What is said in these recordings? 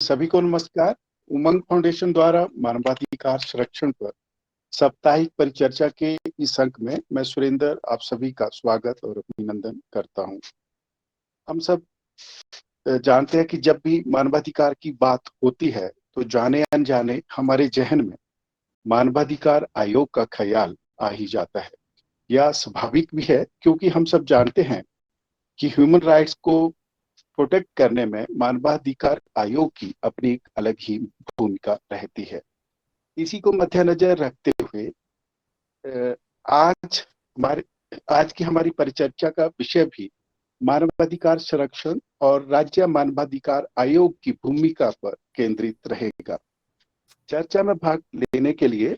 सभी को नमस्कार। उमंग फाउंडेशन द्वारा मानवाधिकार संरक्षण पर साप्ताहिक परिचर्चा के इस अंक में मैं सुरेंद्र आप सभी का स्वागत और अभिनंदन करता हूं। हम सब जानते हैं कि जब भी मानवाधिकार की बात होती है तो जाने अनजाने हमारे जहन में मानवाधिकार आयोग का ख्याल आ ही जाता है। यह स्वाभाविक भी है क्योंकि हम सब जानते हैं कि ह्यूमन राइट्स को प्रोटेक्ट करने में मानवाधिकार आयोग की अपनी एक अलग ही भूमिका रहती है। इसी को मद्देनजर रखते हुए आज हमारे आज की हमारी परिचर्चा का विषय भी मानवाधिकार संरक्षण और राज्य मानवाधिकार आयोग की भूमिका पर केंद्रित रहेगा। चर्चा में भाग लेने के लिए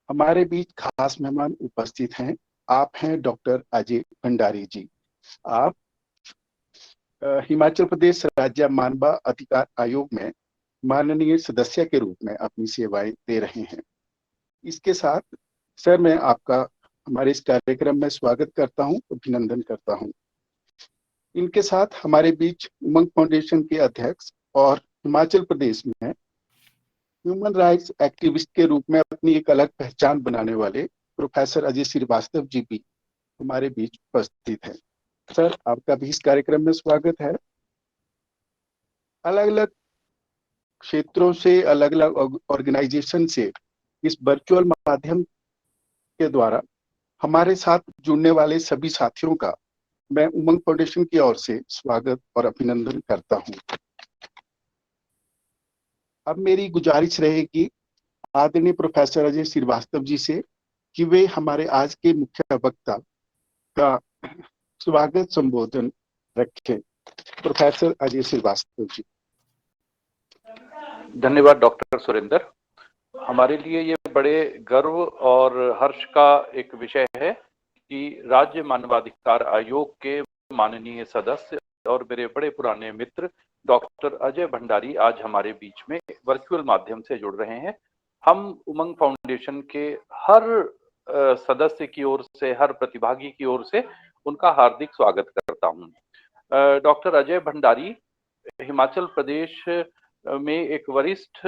हमारे बीच खास मेहमान उपस्थित हैं। आप हैं डॉक्टर अजय भंडारी जी। आप हिमाचल प्रदेश राज्य मानव अधिकार आयोग में माननीय सदस्य के रूप में अपनी सेवाएं दे रहे हैं। इसके साथ सर मैं आपका हमारे इस कार्यक्रम में स्वागत करता हूं, अभिनंदन करता हूं। इनके साथ हमारे बीच उमंग फाउंडेशन के अध्यक्ष और हिमाचल प्रदेश में ह्यूमन राइट्स एक्टिविस्ट के रूप में अपनी एक अलग पहचान बनाने वाले प्रोफेसर अजय श्रीवास्तव जी भी हमारे बीच उपस्थित हैं। सर आपका भी इस कार्यक्रम में स्वागत है। अलग अलग क्षेत्रों से, अलग अलग ऑर्गेनाइजेशन से इस वर्चुअल माध्यम के द्वारा हमारे साथ जुड़ने वाले सभी साथियों का मैं उमंग फाउंडेशन की ओर से स्वागत और अभिनंदन करता हूं। अब मेरी गुजारिश रहेगी आदरणीय प्रोफेसर अजय श्रीवास्तव जी से कि वे हमारे आज के मुख्य वक्ता का स्वागत संबोधन रखें। प्रोफेसर अजय श्रीवास्तव जी। धन्यवाद डॉक्टर सुरेंद्र। हमारे लिए ये बड़े गर्व और हर्ष का एक विषय है कि राज्य मानवाधिकार आयोग के माननीय सदस्य और मेरे बड़े पुराने मित्र डॉक्टर अजय भंडारी आज हमारे बीच में वर्चुअल माध्यम से जुड़ रहे हैं। हम उमंग फाउंडेशन के हर सदस्य की ओर से, हर प्रतिभागी की ओर से उनका हार्दिक स्वागत करता हूं। डॉक्टर अजय भंडारी हिमाचल प्रदेश में एक वरिष्ठ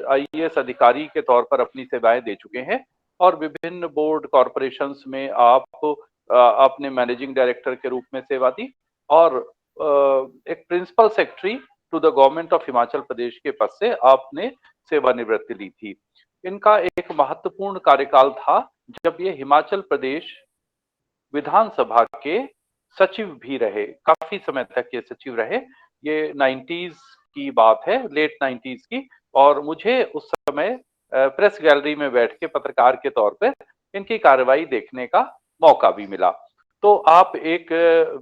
आईएएस अधिकारी के तौर पर अपनी सेवाएं दे चुके हैं और विभिन्न बोर्ड कॉरपोरेशंस में आपने मैनेजिंग डायरेक्टर के रूप में सेवा दी और एक principal secretary to the government of Himachal Pradesh के पद से आपने सेवानिवृत्ति ली थी। इनका एक महत्वपूर्ण कार्यकाल था जब ये हिमाचल प्रदेश विधानसभा के सचिव भी रहे। काफी समय तक ये सचिव रहे। ये 90s की बात है, लेट 90s की, और मुझे उस समय प्रेस गैलरी में बैठ के पत्रकार के तौर पर इनकी कार्रवाई देखने का मौका भी मिला। तो आप एक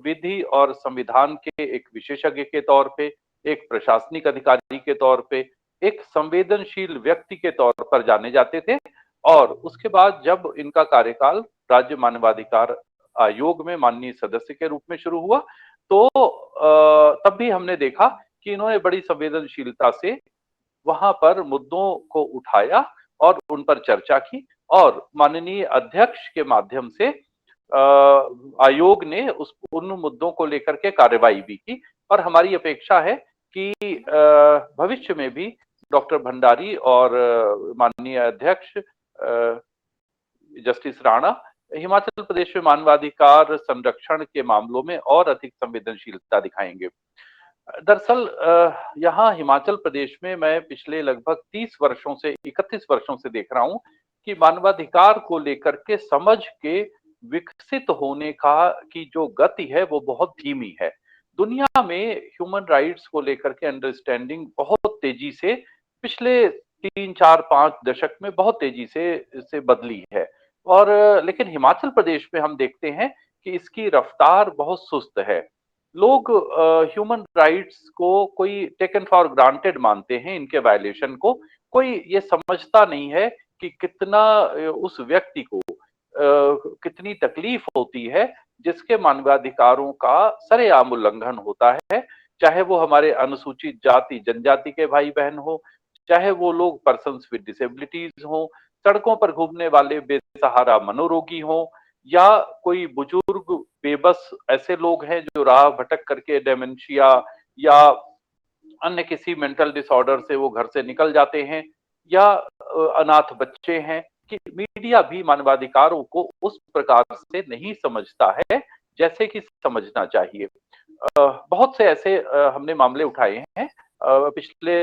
विधि और संविधान के एक विशेषज्ञ के तौर पे, एक प्रशासनिक अधिकारी के तौर पे, एक संवेदनशील व्यक्ति के तौर पर जाने जाते थे। और उसके बाद जब इनका कार्यकाल राज्य मानवाधिकार आयोग में माननीय सदस्य के रूप में शुरू हुआ तो तब भी हमने देखा कि इन्होंने बड़ी संवेदनशीलता से वहां पर मुद्दों को उठाया और उन पर चर्चा की और माननीय अध्यक्ष के माध्यम से आयोग ने उन मुद्दों को लेकर के कार्रवाई भी की। और हमारी अपेक्षा है कि भविष्य में भी डॉक्टर भंडारी और माननीय अध्यक्ष जस्टिस राणा हिमाचल प्रदेश में मानवाधिकार संरक्षण के मामलों में और अधिक संवेदनशीलता दिखाएंगे। दरअसल यहाँ हिमाचल प्रदेश में मैं पिछले लगभग 30 वर्षों से 31 वर्षों से देख रहा हूँ कि मानवाधिकार को लेकर के समझ के विकसित होने की जो गति है वो बहुत धीमी है। दुनिया में ह्यूमन राइट्स को लेकर के अंडरस्टैंडिंग बहुत तेजी से पिछले 3-4-5 दशक में बहुत तेजी से बदली है। और लेकिन हिमाचल प्रदेश में हम देखते हैं कि इसकी रफ्तार बहुत सुस्त है। लोग ह्यूमन राइट्स को कोई टेकन फॉर ग्रांटेड मानते हैं, इनके वायलेशन को। कोई ये समझता नहीं है कि कितना उस व्यक्ति को कितनी तकलीफ होती है जिसके मानवाधिकारों का सरेआम उल्लंघन होता है, चाहे वो हमारे अनुसूचित जाति जनजाति के भाई बहन हो, चाहे वो लोग पर्सन्स विद डिसेबिलिटीज हो, सड़कों पर घूमने वाले बेसहारा मनोरोगी हो, या कोई बुजुर्ग बेबस ऐसे लोग हैं जो राह भटक करके डेमेंशिया या अन्य किसी मेंटल डिसऑर्डर से वो घर से निकल जाते हैं, या अनाथ बच्चे हैं, कि मीडिया भी मानवाधिकारों को उस प्रकार से नहीं समझता है जैसे कि समझना चाहिए। बहुत से ऐसे हमने मामले उठाए हैं पिछले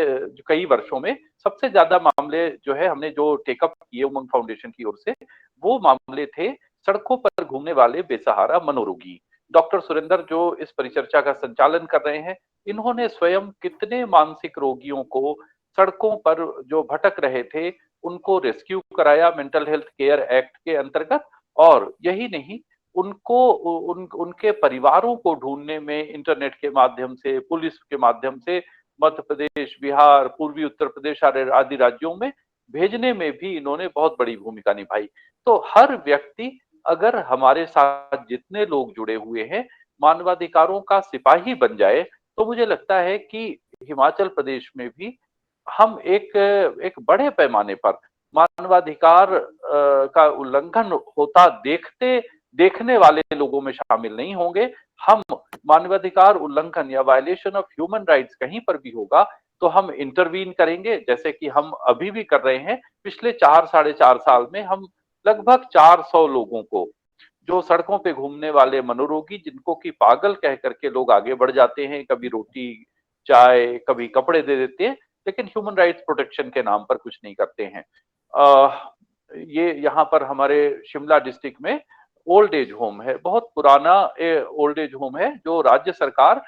कई वर्षों में। सबसे ज्यादा मामले जो है हमने जो टेकअप किए उमंग फाउंडेशन की ओर से, वो मामले थे सड़कों पर घूमने वाले बेसहारा मनोरोगी। डॉक्टर सुरेंद्र जो इस परिचर्चा का संचालन कर रहे हैं, इन्होंने स्वयं कितने मानसिक रोगियों को सड़कों पर जो भटक रहे थे उनको रेस्क्यू कराया मेंटल हेल्थ केयर एक्ट के अंतर्गत। और यही नहीं, उनको उनके परिवारों को ढूंढने में इंटरनेट के माध्यम से, पुलिस के माध्यम से मध्य प्रदेश, बिहार, पूर्वी उत्तर प्रदेश आदि राज्यों में भेजने में भी इन्होंने बहुत बड़ी भूमिका निभाई। तो हर व्यक्ति, अगर हमारे साथ जितने लोग जुड़े हुए हैं मानवाधिकारों का सिपाही बन जाए, तो मुझे लगता है कि हिमाचल प्रदेश में भी हम एक बड़े पैमाने पर मानवाधिकार का उल्लंघन होता देखने वाले लोगों में शामिल नहीं होंगे। हम मानवाधिकार उल्लंघन या वायलेशन ऑफ ह्यूमन राइट्स कहीं पर भी होगा तो हम इंटरवीन करेंगे, जैसे कि हम अभी भी कर रहे हैं। पिछले 4 साढ़े 4 साल में हम लगभग 400 लोगों को, जो सड़कों पे घूमने वाले मनोरोगी जिनको कि पागल कह करके लोग आगे बढ़ जाते हैं, कभी रोटी, चाय, कभी कपड़े दे देते हैं, लेकिन ह्यूमन राइट्स प्रोटेक्शन के नाम पर कुछ नहीं करते हैं। ये यहाँ पर हमारे शिमला डिस्ट्रिक्ट में ओल्ड एज होम है, बहुत पुराना ओल्ड एज होम है जो राज्य सरकार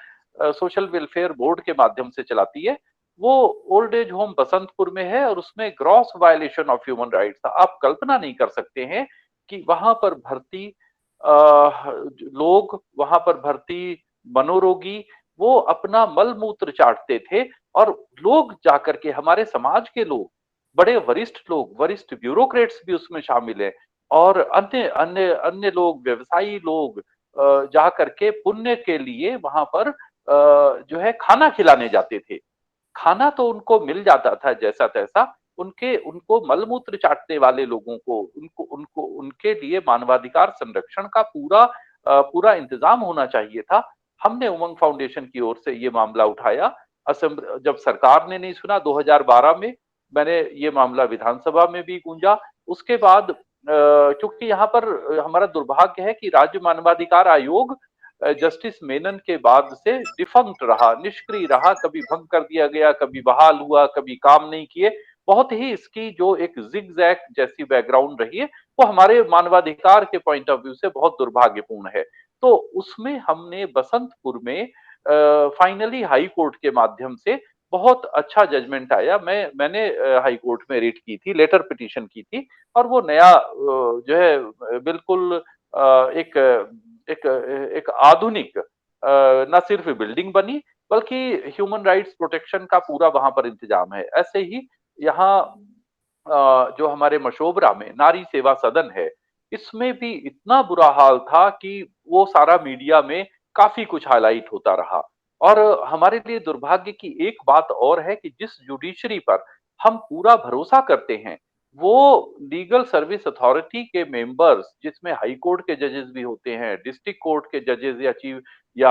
सोशल वेलफेयर बोर्ड के माध्यम से चलाती है। वो ओल्ड एज होम बसंतपुर में है और उसमें gross violation of human rights था। आप कल्पना नहीं कर सकते हैं कि वहां पर भर्ती लोग, वहां पर भर्ती मनोरोगी, वो अपना मल मूत्र चाटते थे। और लोग जाकर के, हमारे समाज के लोग, बड़े वरिष्ठ लोग, वरिष्ठ ब्यूरोक्रेट्स भी उसमें शामिल है, और अन्य अन्य अन्य लोग, व्यवसायी लोग जा करके पुण्य के लिए वहां पर जो है खाना खिलाने जाते थे। खाना तो उनको मिल जाता था जैसा तैसा, उनके उनको मलमूत्र चाटने वाले लोगों को, उनको उनको उनके लिए मानवाधिकार संरक्षण का पूरा इंतजाम होना चाहिए था। हमने उमंग फाउंडेशन की ओर से ये मामला उठाया। असम जब सरकार ने नहीं सुना, 2012 में मैंने ये मामला विधानसभा में भी गूंजा। उसके बाद क्योंकि यहाँ पर हमारा दुर्भाग्य है कि राज्य मानवाधिकार आयोग जस्टिस मेनन के बाद से डिफंक्ट रहा, निष्क्रिय रहा, कभी भंग कर दिया गया, कभी बहाल हुआ, कभी काम नहीं किए। बहुत ही इसकी जो एक जिगजैग जैसी बैकग्राउंड रही है, वो हमारे मानवाधिकार के पॉइंट ऑफ व्यू से बहुत दुर्भाग्यपूर्ण है। तो उसमें हमने बसंतपुर में फाइनली हाई कोर्ट के माध्यम से बहुत अच्छा जजमेंट आया। मैंने हाई कोर्ट में रिट की थी, लेटर पिटीशन की थी, और वो नया जो है बिल्कुल एक एक एक आधुनिक न सिर्फ बिल्डिंग बनी, बल्कि ह्यूमन राइट्स प्रोटेक्शन का पूरा वहां पर इंतजाम है। ऐसे ही यहाँ जो हमारे मशोबरा में नारी सेवा सदन है, इसमें भी इतना बुरा हाल था कि वो सारा मीडिया में काफी कुछ हाईलाइट होता रहा। और हमारे लिए दुर्भाग्य की एक बात और है कि जिस जुडिशरी पर हम पूरा भरोसा करते हैं, वो लीगल सर्विस अथॉरिटी के मेंबर्स, जिसमें हाई कोर्ट के जजेस भी होते हैं, डिस्ट्रिक्ट कोर्ट के जजेस या चीफ या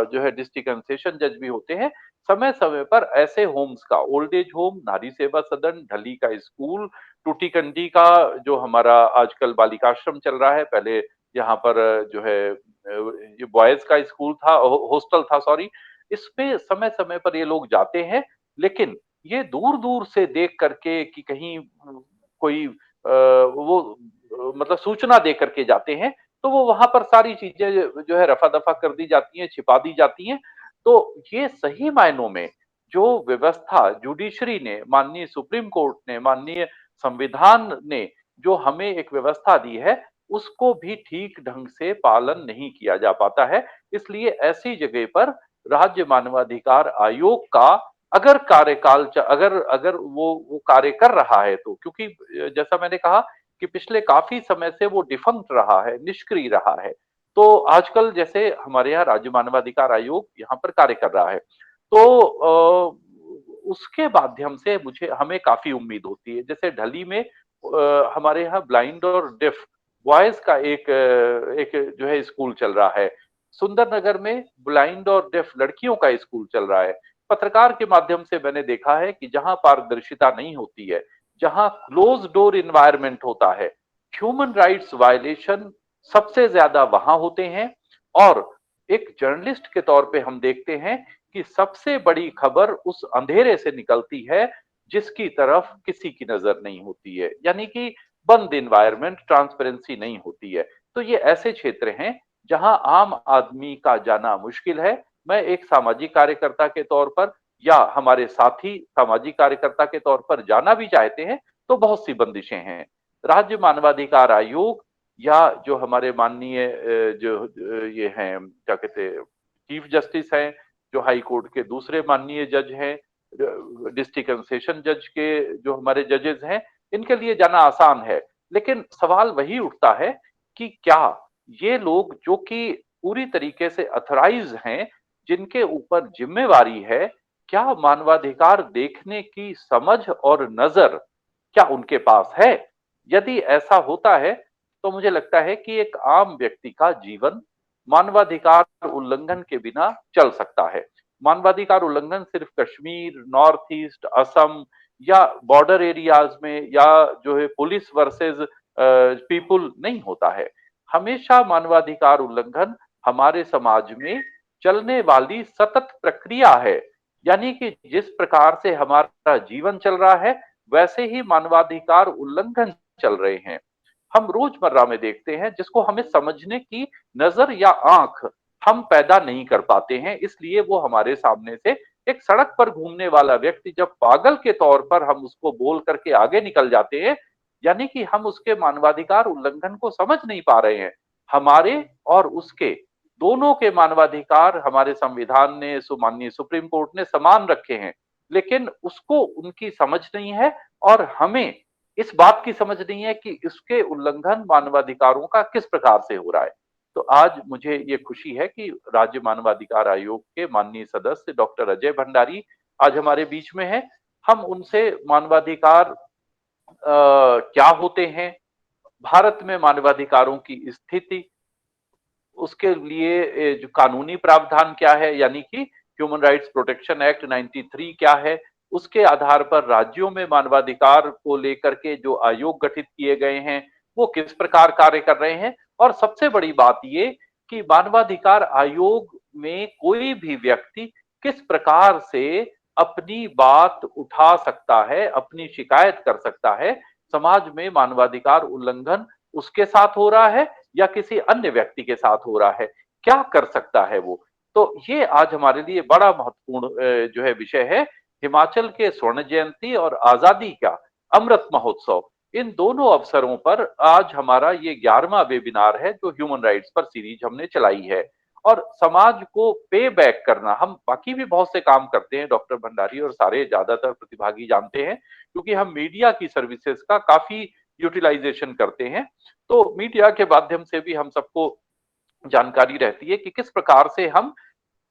जो है डिस्ट्रिक्ट एंड सेशन जज भी होते हैं, समय समय पर ऐसे होम्स का, ओल्ड एज होम, नारी सेवा सदन, ढली का स्कूल, टूटीकंडी का जो हमारा आजकल बालिकाश्रम चल रहा है, पहले यहाँ पर जो है ये बॉयज का स्कूल था, हॉस्टल था, सॉरी, इसमें समय समय पर ये लोग जाते हैं। लेकिन ये दूर दूर से देख करके कि कहीं कोई वो मतलब सूचना दे करके जाते हैं, तो वो वहां पर सारी चीजें जो है रफा दफा कर दी जाती हैं, छिपा दी जाती हैं। तो ये सही मायनों में जो व्यवस्था जुडिशरी ने, माननीय सुप्रीम कोर्ट ने, माननीय संविधान ने जो हमें एक व्यवस्था दी है, उसको भी ठीक ढंग से पालन नहीं किया जा पाता है। इसलिए ऐसी जगह पर राज्य मानवाधिकार आयोग का अगर कार्यकाल अगर अगर वो कार्य कर रहा है, तो क्योंकि जैसा मैंने कहा कि पिछले काफी समय से वो डिफंक्ट रहा है, निष्क्रिय रहा है। तो आजकल जैसे हमारे यहाँ राज्य मानवाधिकार आयोग यहाँ पर कार्य कर रहा है, तो उसके माध्यम से मुझे हमें काफी उम्मीद होती है। जैसे ढली में हमारे यहाँ ब्लाइंड और डेफ बॉयज का एक जो है स्कूल चल रहा है। सुंदरनगर में ब्लाइंड और डेफ लड़कियों का स्कूल चल रहा है। पत्रकार के माध्यम से मैंने देखा है कि जहां पारदर्शिता नहीं होती है, जहां क्लोज डोर इन्वायरमेंट होता है, ह्यूमन राइट्स वायलेशन सबसे ज्यादा वहां होते हैं। और एक जर्नलिस्ट के तौर पे हम देखते हैं कि सबसे बड़ी खबर उस अंधेरे से निकलती है जिसकी तरफ किसी की नजर नहीं होती है, यानी कि बंद इन्वायरमेंट, ट्रांसपेरेंसी नहीं होती है। तो ये ऐसे क्षेत्र हैं जहां आम आदमी का जाना मुश्किल है। मैं एक सामाजिक कार्यकर्ता के तौर पर या हमारे साथी सामाजिक कार्यकर्ता के तौर पर जाना भी चाहते हैं तो बहुत सी बंदिशें हैं। राज्य मानवाधिकार आयोग या जो हमारे माननीय ये हैं क्या कहते हैं चीफ जस्टिस हैं, जो हाई कोर्ट के दूसरे माननीय जज हैं, डिस्ट्रिक्ट एंड सेशन जज के जो हमारे जजेस हैं, इनके लिए जाना आसान है। लेकिन सवाल वही उठता है कि क्या ये लोग जो कि पूरी तरीके से अथराइज हैं, जिनके ऊपर जिम्मेवारी है, क्या मानवाधिकार देखने की समझ और नजर क्या उनके पास है? यदि ऐसा होता है तो मुझे लगता है कि एक आम व्यक्ति का जीवन मानवाधिकार उल्लंघन के बिना चल सकता है। मानवाधिकार उल्लंघन सिर्फ कश्मीर, नॉर्थ ईस्ट, असम या बॉर्डर एरियाज में या जो है पुलिस वर्सेस पीपुल नहीं होता है। हमेशा मानवाधिकार उल्लंघन हमारे समाज में चलने वाली सतत प्रक्रिया है। यानी कि जिस प्रकार से हमारा जीवन चल रहा है वैसे ही मानवाधिकार उल्लंघन चल रहे हैं। हम रोजमर्रा में देखते हैं जिसको हमें समझने की नजर या आंख हम पैदा नहीं कर पाते हैं, इसलिए वो हमारे सामने से एक सड़क पर घूमने वाला व्यक्ति जब पागल के तौर पर हम उसको बोल करके आगे निकल जाते हैं, यानी कि हम उसके मानवाधिकार उल्लंघन को समझ नहीं पा रहे हैं। हमारे और उसके दोनों के मानवाधिकार हमारे संविधान ने, माननीय सुप्रीम कोर्ट ने समान रखे हैं, लेकिन उसको उनकी समझ नहीं है और हमें इस बात की समझ नहीं है कि इसके उल्लंघन मानवाधिकारों का किस प्रकार से हो रहा है। तो आज मुझे ये खुशी है कि राज्य मानवाधिकार आयोग के माननीय सदस्य डॉक्टर अजय भंडारी आज हमारे बीच में हैं। हम उनसे मानवाधिकार क्या होते हैं, भारत में मानवाधिकारों की स्थिति, उसके लिए जो कानूनी प्रावधान क्या है, यानी कि ह्यूमन राइट्स प्रोटेक्शन एक्ट 93 क्या है, उसके आधार पर राज्यों में मानवाधिकार को लेकर के जो आयोग गठित किए गए हैं वो किस प्रकार कार्य कर रहे हैं, और सबसे बड़ी बात ये कि मानवाधिकार आयोग में कोई भी व्यक्ति किस प्रकार से अपनी बात उठा सकता है, अपनी शिकायत कर सकता है। समाज में मानवाधिकार उल्लंघन उसके साथ हो रहा है या किसी अन्य व्यक्ति के साथ हो रहा है, क्या कर सकता है वो? तो ये आज हमारे लिए बड़ा महत्वपूर्ण जो है विषय है। हिमाचल के स्वर्ण जयंती और आजादी का अमृत महोत्सव, इन दोनों अवसरों पर आज हमारा ये 11वां वेबिनार है जो ह्यूमन राइट्स पर सीरीज हमने चलाई है। और समाज को पे बैक करना, हम बाकी भी बहुत से काम करते हैं, डॉक्टर भंडारी और सारे ज्यादातर प्रतिभागी जानते हैं, क्योंकि हम मीडिया की सर्विसेज का काफी यूटिलाइजेशन करते हैं। तो मीडिया के माध्यम से भी हम सबको जानकारी रहती है कि किस प्रकार से हम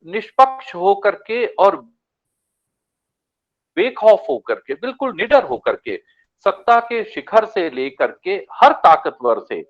निष्पक्ष होकर के और बेखौफ होकर के, बिल्कुल निडर होकर के, सत्ता के शिखर से लेकर के हर ताकतवर से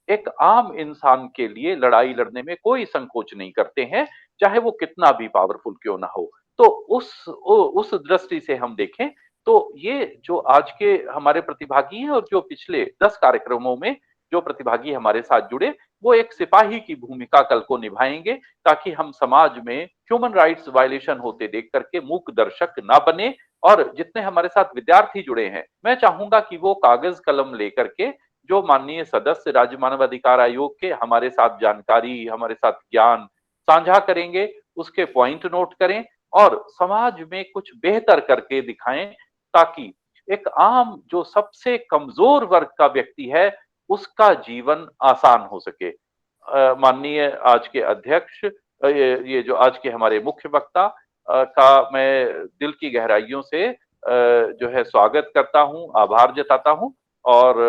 एक आम इंसान के लिए लड़ाई लड़ने में कोई संकोच नहीं करते हैं, चाहे वो कितना भी पावरफुल क्यों ना हो। तो उस दृष्टि से हम देखें तो ये जो आज के हमारे प्रतिभागी हैं और जो पिछले 10 कार्यक्रमों में जो प्रतिभागी हमारे साथ जुड़े, वो एक सिपाही की भूमिका कल को निभाएंगे, ताकि हम समाज में ह्यूमन राइट्स वायलेशन होते देख करके मूक दर्शक ना बने। और जितने हमारे साथ विद्यार्थी जुड़े हैं, मैं चाहूंगा कि वो कागज कलम लेकर के जो माननीय सदस्य राज्य मानवाधिकार आयोग के हमारे साथ जानकारी, हमारे साथ ज्ञान साझा करेंगे, उसके पॉइंट नोट करें और समाज में कुछ बेहतर करके दिखाएं, ताकि एक आम जो सबसे कमजोर वर्ग का व्यक्ति है उसका जीवन आसान हो सके। माननीय आज के अध्यक्ष, ये जो आज के हमारे मुख्य वक्ता का मैं दिल की गहराइयों से जो है स्वागत करता हूं, आभार जताता हूं। और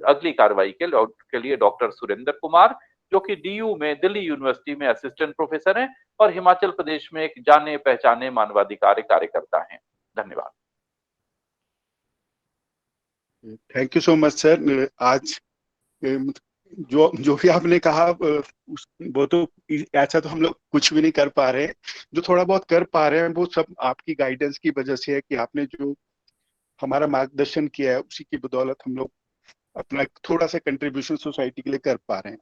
अगली कार्रवाई के लिए डॉक्टर सुरेंद्र कुमार, जो कि डीयू में, दिल्ली यूनिवर्सिटी में असिस्टेंट प्रोफेसर हैं और हिमाचल प्रदेश में एक जाने पहचाने मानवाधिकार कार्यकर्ता हैं। धन्यवाद। Thank you so much sir. आज जो जो भी आपने कहा वो तो ऐसा तो हम लोग कुछ भी नहीं कर पा रहे हैं। जो थोड़ा बहुत कर पा रहे हैं वो सब आपकी गाइडेंस की वजह से है, कि आपने जो हमारा मार्गदर्शन किया है उसी की बदौलत हम लोग अपना थोड़ा सा कंट्रीब्यूशन सोसाइटी के लिए कर पा रहे हैं।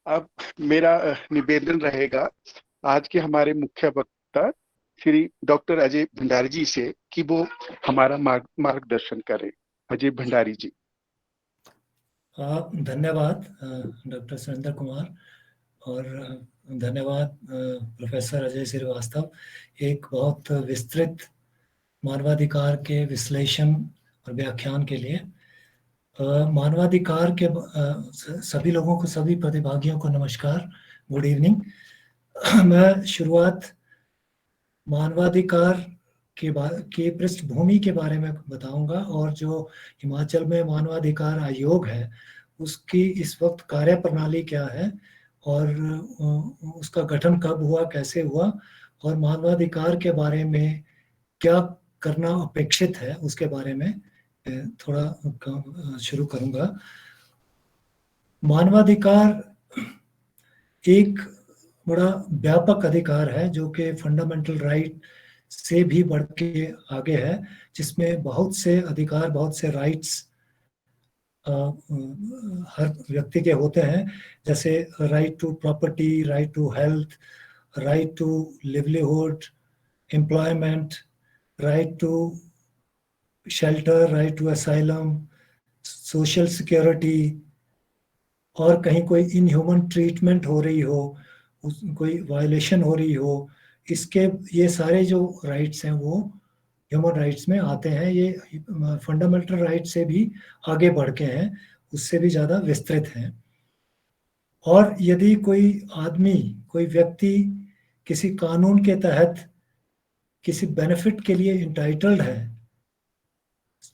अब मेरा निवेदन रहेगा आज के हमारे मुख्य वक्ता श्री डॉक्टर अजय भंडारी जी से, कि वो हमारा मार्गदर्शन करें। अजय भंडारी जी। धन्यवाद डॉक्टर सुरेंद्र कुमार, और धन्यवाद प्रोफेसर अजय श्रीवास्तव, एक बहुत विस्तृत मानवाधिकार के विश्लेषण और व्याख्यान के लिए। मानवाधिकार के सभी लोगों को, सभी प्रतिभागियों को नमस्कार, गुड इवनिंग। मैं शुरुआत मानवाधिकार के पृष्ठभूमि के बारे में बताऊंगा, और जो हिमाचल में मानवाधिकार आयोग है उसकी इस वक्त कार्यप्रणाली क्या है, और उसका गठन कब हुआ, कैसे हुआ, और मानवाधिकार के बारे में क्या करना अपेक्षित है उसके बारे में थोड़ा शुरू करूंगा। मानवाधिकार एक बड़ा व्यापक अधिकार है जो कि फंडामेंटल राइट से भी बढ़ के आगे है, जिसमें बहुत से अधिकार, बहुत से राइट्स हर व्यक्ति के होते हैं, जैसे right to property, right to health, right to livelihood, employment, right to shelter, right to asylum, social security, और कहीं कोई इनह्यूमन ट्रीटमेंट हो रही हो, कोई वायलेशन हो रही हो, इसके ये सारे जो राइट्स हैं वो ह्यूमन राइट्स में आते हैं। ये फंडामेंटल राइट से भी आगे बढ़ के हैं, उससे भी ज़्यादा विस्तृत हैं। और यदि कोई आदमी, कोई व्यक्ति किसी कानून के तहत किसी बेनिफिट के लिए इंटाइटल्ड है,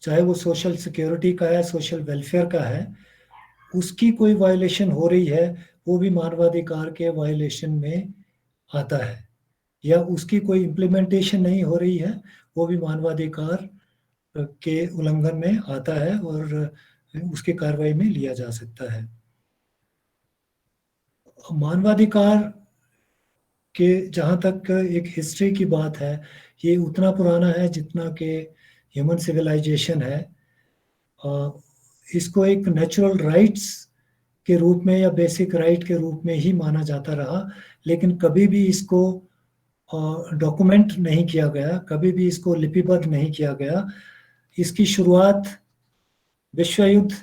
चाहे वो सोशल सिक्योरिटी का है, सोशल वेलफेयर का है, उसकी कोई वायलेशन हो रही है, वो भी मानवाधिकार के वायलेशन में आता है, या उसकी कोई इम्प्लीमेंटेशन नहीं हो रही है, वो भी मानवाधिकार के उल्लंघन में आता है और उसकी कार्रवाई में लिया जा सकता है। मानवाधिकार के जहाँ तक एक हिस्ट्री की बात है, ये उतना पुराना है जितना कि ह्यूमन सिविलाइजेशन है। इसको एक नेचुरल राइट्स के रूप में या बेसिक राइट के रूप में ही माना जाता रहा, लेकिन कभी भी इसको डॉक्यूमेंट नहीं किया गया, कभी भी इसको लिपिबद्ध नहीं किया गया। इसकी शुरुआत विश्व युद्ध,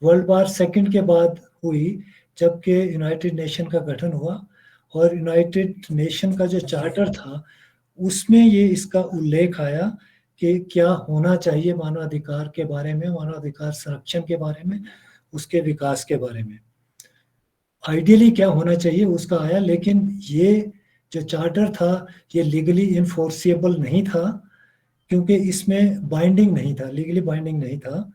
वर्ल्ड वार सेकंड के बाद हुई, जबकि यूनाइटेड नेशन का गठन हुआ, और यूनाइटेड नेशन का जो चार्टर था उसमें ये इसका उल्लेख आया कि क्या होना चाहिए मानवाधिकार के बारे में, मानवाधिकार संरक्षण के बारे में, उसके विकास के बारे में, आइडियली क्या होना चाहिए उसका आया। लेकिन ये जो चार्टर था ये लीगली इन्फोर्सिएबल नहीं था, क्योंकि इसमें बाइंडिंग नहीं था, लीगली बाइंडिंग नहीं था।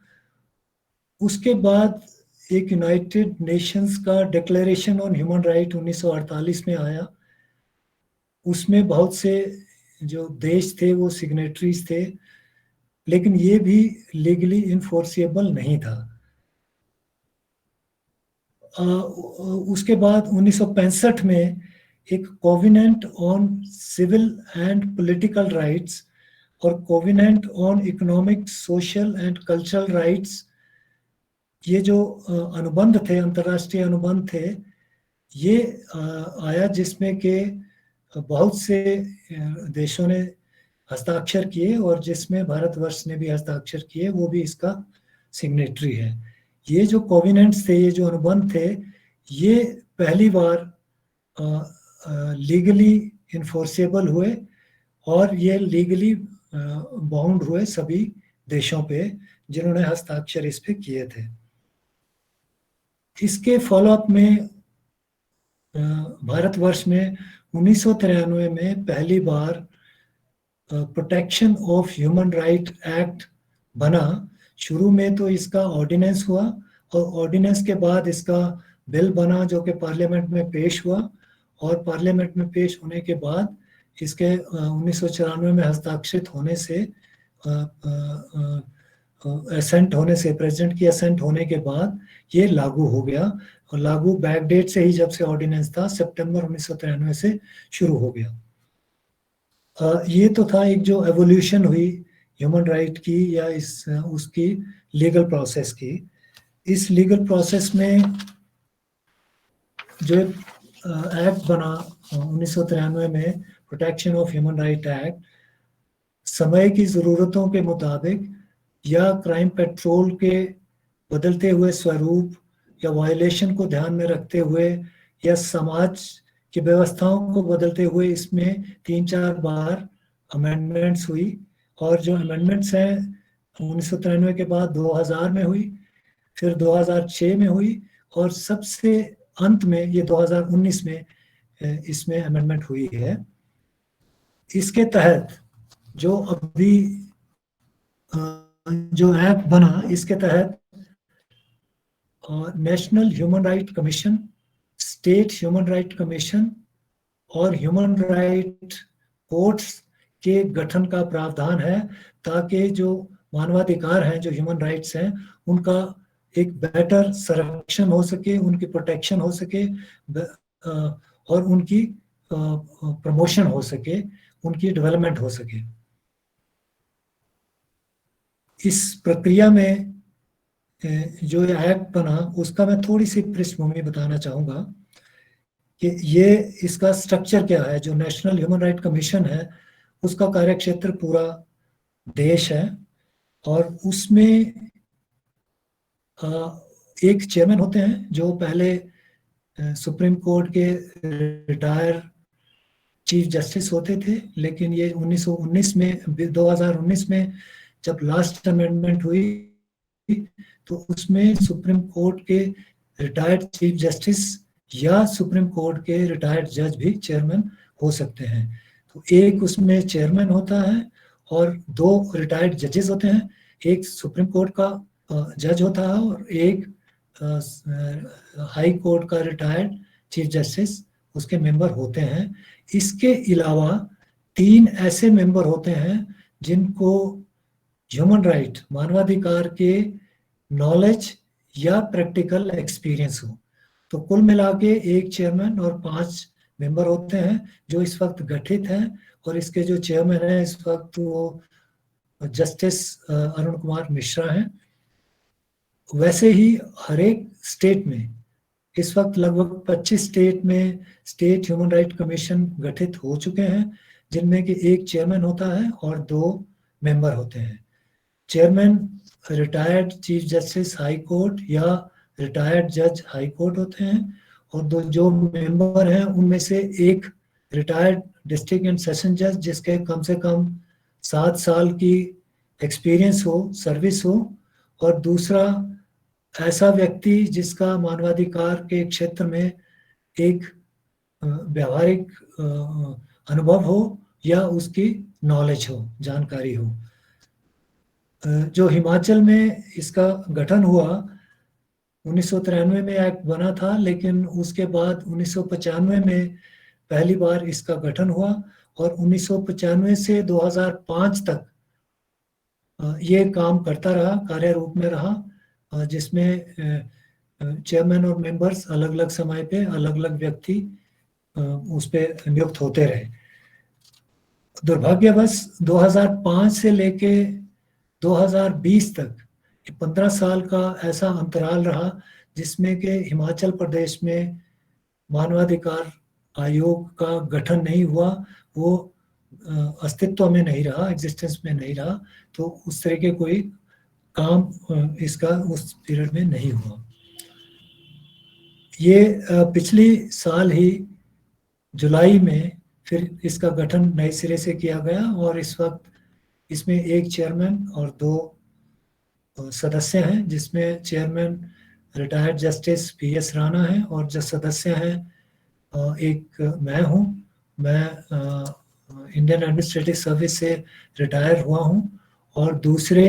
उसके बाद एक यूनाइटेड नेशंस का डिक्लेरेशन ऑन ह्यूमन राइट 1948 में आया। उसमें बहुत से जो देश थे वो सिग्नेटरीज थे, लेकिन ये भी लीगली इन्फोर्सिएबल नहीं था। उसके बाद 1965 में एक covenant on civil and political rights और covenant on economic, social and cultural rights, ये जो अनुबंध थे, अंतर्राष्ट्रीय अनुबंध थे, ये आया, जिसमें कि बहुत से देशों ने हस्ताक्षर किए, और जिसमें भारतवर्ष ने भी हस्ताक्षर किए, वो भी इसका सिग्नेटरी है। ये जो कोवेनेंट्स थे, ये जो अनुबंध थे, ये पहली बार लीगली इन्फोर्सेबल हुए, और ये लीगली बाउंड हुए सभी देशों पे जिन्होंने हस्ताक्षर इस पे किए थे। इसके फॉलोअप में भारतवर्ष में 1993 में पहली बार protection of human right act बना। शुरू में तो इसका ऑर्डिनेंस हुआ, और ऑर्डिनेंस के बाद इसका बिल बना जो कि पार्लियामेंट में पेश हुआ, और पार्लियामेंट में पेश होने के बाद इसके 1994 में हस्ताक्षरित होने से असेंट होने से, प्रेसिडेंट की असेंट होने के बाद ये लागू हो गया, और लागू बैक डेट से ही जब से ऑर्डिनेंस था, सितंबर 1993 से शुरू हो गया। ये तो था एक जो एवोल्यूशन हुई ह्यूमन राइट की या उसकी लीगल प्रोसेस की। इस लीगल प्रोसेस में जो एक्ट बना 1993 में, protection of human right act, समय की ज़रूरतों के मुताबिक या क्राइम पेट्रोल के बदलते हुए स्वरूप या वायलेशन को ध्यान में रखते हुए या समाज की व्यवस्थाओं को बदलते हुए इसमें 3-4 बार अमेंडमेंट्स हुई। और जो अमेंडमेंट्स हैं 1993 के बाद 2000 में हुई, फिर 2006 में हुई, और सबसे अंत में ये 2019 में इसमें अमेंडमेंट हुई है। इसके तहत जो अभी जो एक्ट बना, इसके तहत national human right commission, state human right commission और ह्यूमन राइट कोर्ट्स के गठन का प्रावधान है, ताकि जो मानवाधिकार हैं, जो ह्यूमन राइट्स हैं, उनका एक बेटर संरक्षण हो सके, उनकी प्रोटेक्शन हो सके, और उनकी प्रमोशन हो सके, उनकी डेवलपमेंट हो सके। इस प्रक्रिया में जो एक्ट बना, उसका मैं थोड़ी सी पृष्ठभूमि बताना चाहूँगा कि ये इसका स्ट्रक्चर क्या है। जो नेशनल ह्यूमन राइट कमीशन है, उसका कार्यक्षेत्र पूरा देश है, और उसमें एक चेयरमैन होते हैं जो पहले सुप्रीम कोर्ट के रिटायर चीफ जस्टिस होते थे, लेकिन ये 2019 में जब लास्ट अमेंडमेंट हुई तो उसमें सुप्रीम कोर्ट के रिटायर्ड चीफ जस्टिस या सुप्रीम कोर्ट के रिटायर्ड जज भी चेयरमैन हो सकते हैं। तो एक उसमें चेयरमैन होता है और 2 रिटायर्ड जजेस होते हैं, एक सुप्रीम कोर्ट का जज होता है और एक हाई कोर्ट का रिटायर्ड चीफ जस्टिस उसके मेंबर होते हैं। इसके अलावा 3 ऐसे मेंबर होते हैं जिनको ह्यूमन राइट, मानवाधिकार के नॉलेज या प्रैक्टिकल एक्सपीरियंस हो। तो कुल मिला के एक चेयरमैन और 5 मेंबर होते हैं जो इस वक्त गठित हैं, और इसके जो चेयरमैन हैं इस वक्त वो जस्टिस अरुण कुमार मिश्रा हैं। वैसे ही हर एक स्टेट में इस वक्त लगभग 25 स्टेट में स्टेट ह्यूमन राइट कमीशन गठित हो चुके हैं, जिनमें कि एक चेयरमैन होता है और 2 मेंबर होते हैं। Chairman retired chief justice high court या रिटायर्ड जज हाई कोर्ट होते हैं, और 2 जो मेंबर हैं उनमें से एक रिटायर्ड डिस्ट्रिक्ट एंड सेशन जज जिसके कम से कम 7 साल की एक्सपीरियंस हो, सर्विस हो, और दूसरा ऐसा व्यक्ति जिसका मानवाधिकार के क्षेत्र में एक व्यावहारिक अनुभव हो या उसकी नॉलेज हो, जानकारी हो। जो हिमाचल में इसका गठन हुआ 1993 में एक्ट बना था, लेकिन उसके बाद 1995 में पहली बार इसका गठन हुआ, और 1995 से 2005 तक ये काम करता रहा, कार्य रूप में रहा, जिसमें चेयरमैन और मेंबर्स अलग अलग समय पे अलग अलग व्यक्ति उस पर नियुक्त होते रहे। दुर्भाग्यवश 2005 से लेके 2020 तक 15 साल का ऐसा अंतराल रहा जिसमें कि हिमाचल प्रदेश में मानवाधिकार आयोग का गठन नहीं हुआ, वो अस्तित्व में नहीं रहा, एग्जिस्टेंस में नहीं रहा। तो उस तरह के कोई काम इसका उस पीरियड में नहीं हुआ। ये पिछली साल ही जुलाई में फिर इसका गठन नए सिरे से किया गया, और इस वक्त इसमें एक चेयरमैन और 2 सदस्य हैं, जिसमें chairman retired justice PS Rana हैं, और जो सदस्य हैं एक मैं हूं। मैं इंडियन एडमिनिस्ट्रेटिव सर्विस से रिटायर हुआ हूं, और दूसरे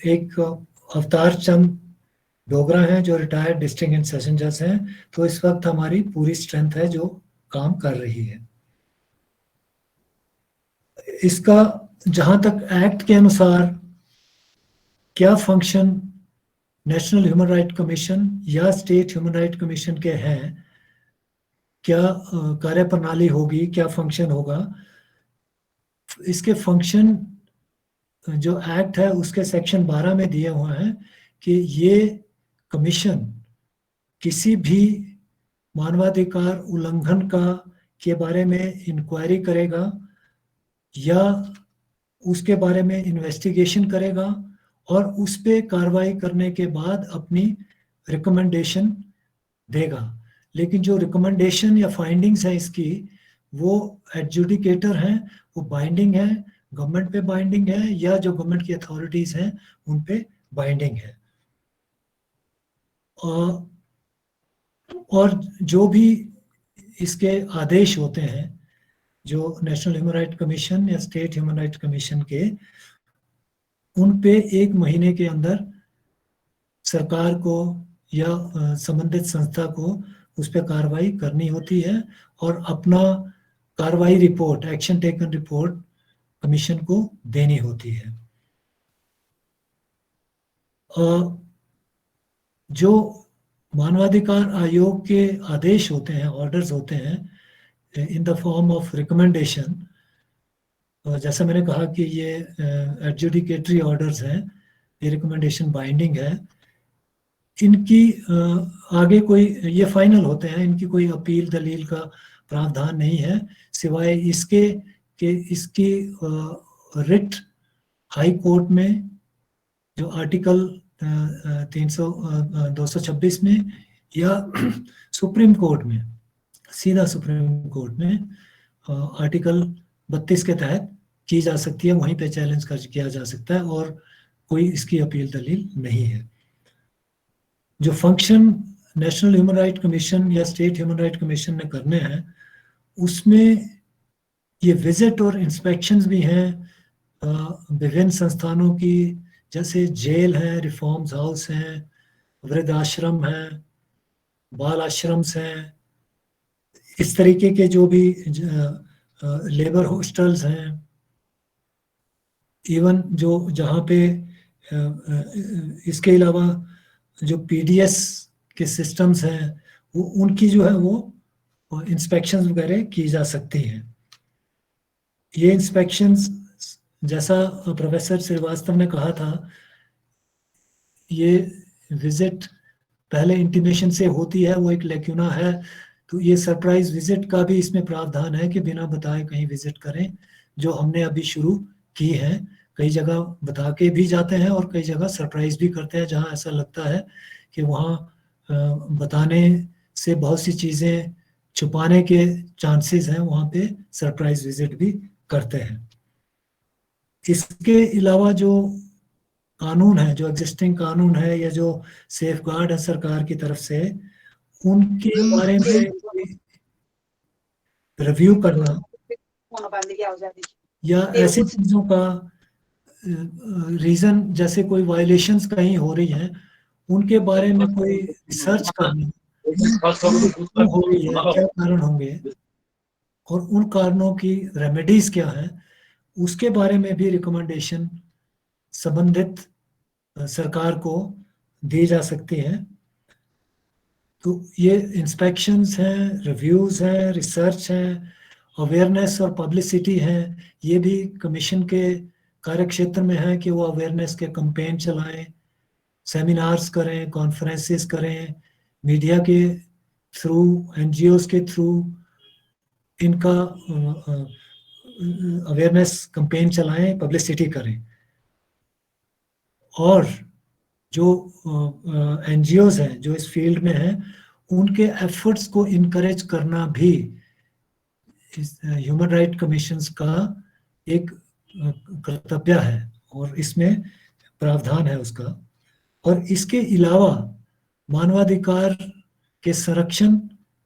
एक अवतार चंद डोगरा हैं जो रिटायर्ड डिस्ट्रिक्ट एंड सेशन जज हैं। तो इस वक्त हमारी पूरी स्ट्रेंथ है जो काम कर रही है। इसका जहां तक एक्ट के अनुसार क्या function national human right commission या स्टेट ह्यूमन राइट कमीशन के हैं, क्या कार्यप्रणाली होगी, क्या फंक्शन होगा। इसके फंक्शन जो एक्ट है उसके सेक्शन 12 में दिए हुए हैं कि ये कमीशन किसी भी मानवाधिकार उल्लंघन के बारे में इंक्वायरी करेगा या उसके बारे में इन्वेस्टिगेशन करेगा और उस पे कार्रवाई करने के बाद अपनी रिकमेंडेशन देगा। लेकिन जो रिकमेंडेशन या फाइंडिंग्स है इसकी, वो एडजुडिकेटर हैं, वो बाइंडिंग है, गवर्नमेंट पे बाइंडिंग है या जो गवर्नमेंट की अथॉरिटीज हैं उन पे बाइंडिंग है। और जो भी इसके आदेश होते हैं, जो नेशनल ह्यूमन राइट कमीशन या स्टेट ह्यूमन राइट कमीशन के, उन पे 1 महीने के अंदर सरकार को या संबंधित संस्था को उस पर कार्रवाई करनी होती है और अपना कार्रवाई report, action taken report commission को देनी होती है। जो मानवाधिकार आयोग के आदेश होते हैं, ऑर्डर्स होते हैं in the form of recommendation, जैसा मैंने कहा कि ये एडजुडिकेटरी ऑर्डर्स हैं, ये रिकमेंडेशन बाइंडिंग है, इनकी आगे कोई, ये फाइनल होते हैं, इनकी कोई अपील दलील का प्रावधान नहीं है, सिवाय इसके कि इसकी रिट हाई कोर्ट में जो आर्टिकल 226 में या सुप्रीम कोर्ट में, सीधा सुप्रीम कोर्ट में आर्टिकल 32 के तहत की जा सकती है, वहीं पे चैलेंज किया जा सकता है और कोई इसकी अपील दलील नहीं है। जो function national human right commission या स्टेट ह्यूमन राइट कमीशन ने करने हैं, उसमें ये विजिट और इंस्पेक्शंस भी हैं विभिन्न संस्थानों की, जैसे जेल है, रिफॉर्म्स हाउस हैं, वृद्धाश्रम हैं, बाल आश्रम्स हैं, इस तरीके के जो भी लेबर हॉस्टल्स हैं, इवन जो जहाँ पे इसके अलावा जो पीडीएस के सिस्टम्स हैं, वो उनकी जो है वो इंस्पेक्शंस वगैरह की जा सकती हैं। ये इंस्पेक्शंस, जैसा प्रोफेसर श्रीवास्तव ने कहा था, ये विजिट पहले इंटीमेशन से होती है, वो एक लेक्यूना है, तो ये सरप्राइज विजिट का भी इसमें प्रावधान है कि बिना बताए कहीं विजिट करें, जो हमने अभी शुरू की है। कई जगह बता के भी जाते हैं और कई जगह सरप्राइज भी करते हैं, जहां ऐसा लगता है कि वहाँ बताने से बहुत सी चीज़ें छुपाने के चांसेस हैं, वहाँ पे सरप्राइज विजिट भी करते हैं। इसके अलावा जो कानून है, जो एग्जिस्टिंग कानून है या जो सेफ गार्ड है सरकार की तरफ से, उनके बारे में रिव्यू करना या ऐसी चीज़ों का रीज़न, जैसे कोई वायलेशंस कहीं हो रही हैं, उनके बारे में कोई रिसर्च करना, क्यों हो रही है, क्या कारण होंगे और उन कारणों की रेमेडीज क्या है, उसके बारे में भी रिकमेंडेशन संबंधित सरकार को दी जा सकती है। तो ये इंस्पेक्शंस हैं, रिव्यूज़ हैं, रिसर्च हैं, अवेयरनेस और पब्लिसिटी है, ये भी कमीशन के कार्यक्षेत्र में है कि वो अवेयरनेस के कैंपेन चलाएं, सेमिनार्स करें, कॉन्फ्रेंसेस करें, मीडिया के थ्रू, एनजीओज के थ्रू इनका अवेयरनेस कैंपेन चलाएं, पब्लिसिटी करें। और जो एनजीओज हैं जो इस फील्ड में हैं, उनके एफर्ट्स को इनकरेज करना भी ह्यूमन राइट कमीशंस का एक कर्तव्य है और इसमें प्रावधान है उसका। और इसके अलावा मानवाधिकार के संरक्षण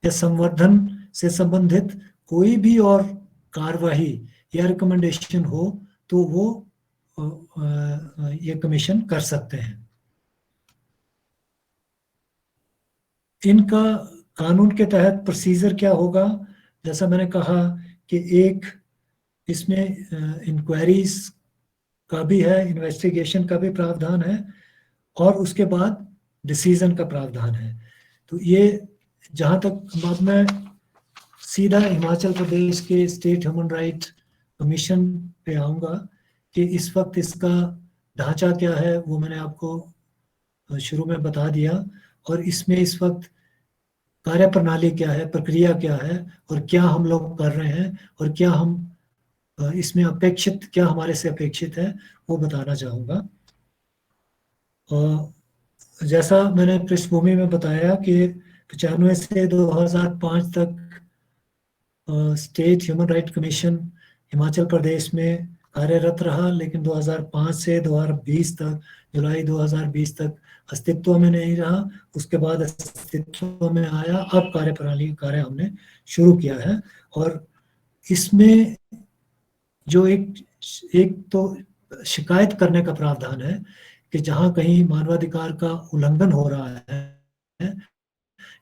या संवर्धन से संबंधित कोई भी और कार्यवाही या रिकमेंडेशन हो तो वो ये कमीशन कर सकते हैं। इनका कानून के तहत प्रोसीजर क्या होगा, जैसा मैंने कहा कि एक इसमें इंक्वायरीज का भी है, इन्वेस्टिगेशन का भी प्रावधान है, और उसके बाद डिसीजन का प्रावधान है। तो ये जहाँ तक अब मैं सीधा हिमाचल प्रदेश के स्टेट ह्यूमन राइट कमीशन पे आऊँगा कि इस वक्त इसका ढांचा क्या है, वो मैंने आपको शुरू में बता दिया। और इसमें इस वक्त कार्य प्रणाली क्या है, प्रक्रिया क्या है, और क्या हम लोग कर रहे हैं, और क्या हम इसमें अपेक्षित, क्या हमारे से अपेक्षित है, वो बताना चाहूँगा। जैसा मैंने पृष्ठभूमि में बताया कि 95 से 2005 तक state human right commission Himachal Pradesh में कार्यरत रहा, लेकिन 2005 से 2020 तक, जुलाई 2020 तक अस्तित्व में नहीं रहा। उसके बाद अस्तित्व में आया, अब कार्यप्रणाली कार्य हमने शुरू किया है। और इसमें जो एक तो शिकायत करने का प्रावधान है कि जहाँ कहीं मानवाधिकार का उल्लंघन हो रहा है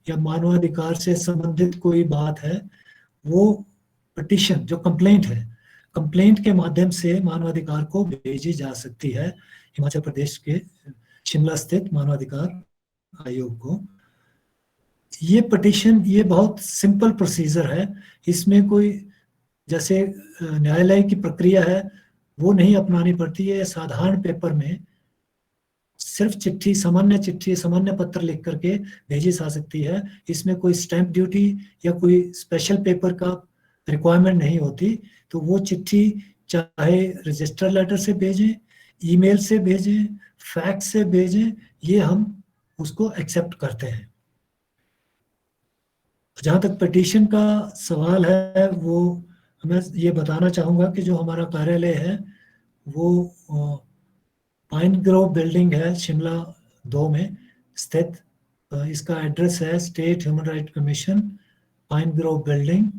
या मानवाधिकार से संबंधित कोई बात है, वो पिटीशन, जो कंप्लेंट है, कंप्लेंट के माध्यम से मानवाधिकार को भेजी जा सकती है हिमाचल प्रदेश के शिमला स्थित मानवाधिकार आयोग को। ये पिटीशन, ये बहुत सिंपल प्रोसीजर है। इसमें कोई जैसे न्यायालय की प्रक्रिया है वो नहीं अपनानी पड़ती है। साधारण पेपर में सिर्फ चिट्ठी, सामान्य पत्र लिख करके भेजी जा सकती है। इसमें कोई स्टैंप ड्यूटी या कोई स्पेशल पेपर का रिक्वायरमेंट नहीं होती। तो वो चिट्ठी चाहे रजिस्टर लेटर से भेजें, ईमेल से भेजें, फैक्स से भेजें, ये हम उसको एक्सेप्ट करते हैं। जहाँ तक पिटीशन का सवाल है, वो मैं ये बताना चाहूँगा कि जो हमारा कार्यालय है वो पाइन ग्रोव बिल्डिंग है, शिमला 2 में स्थित। इसका एड्रेस है state human right commission, pine Grove building,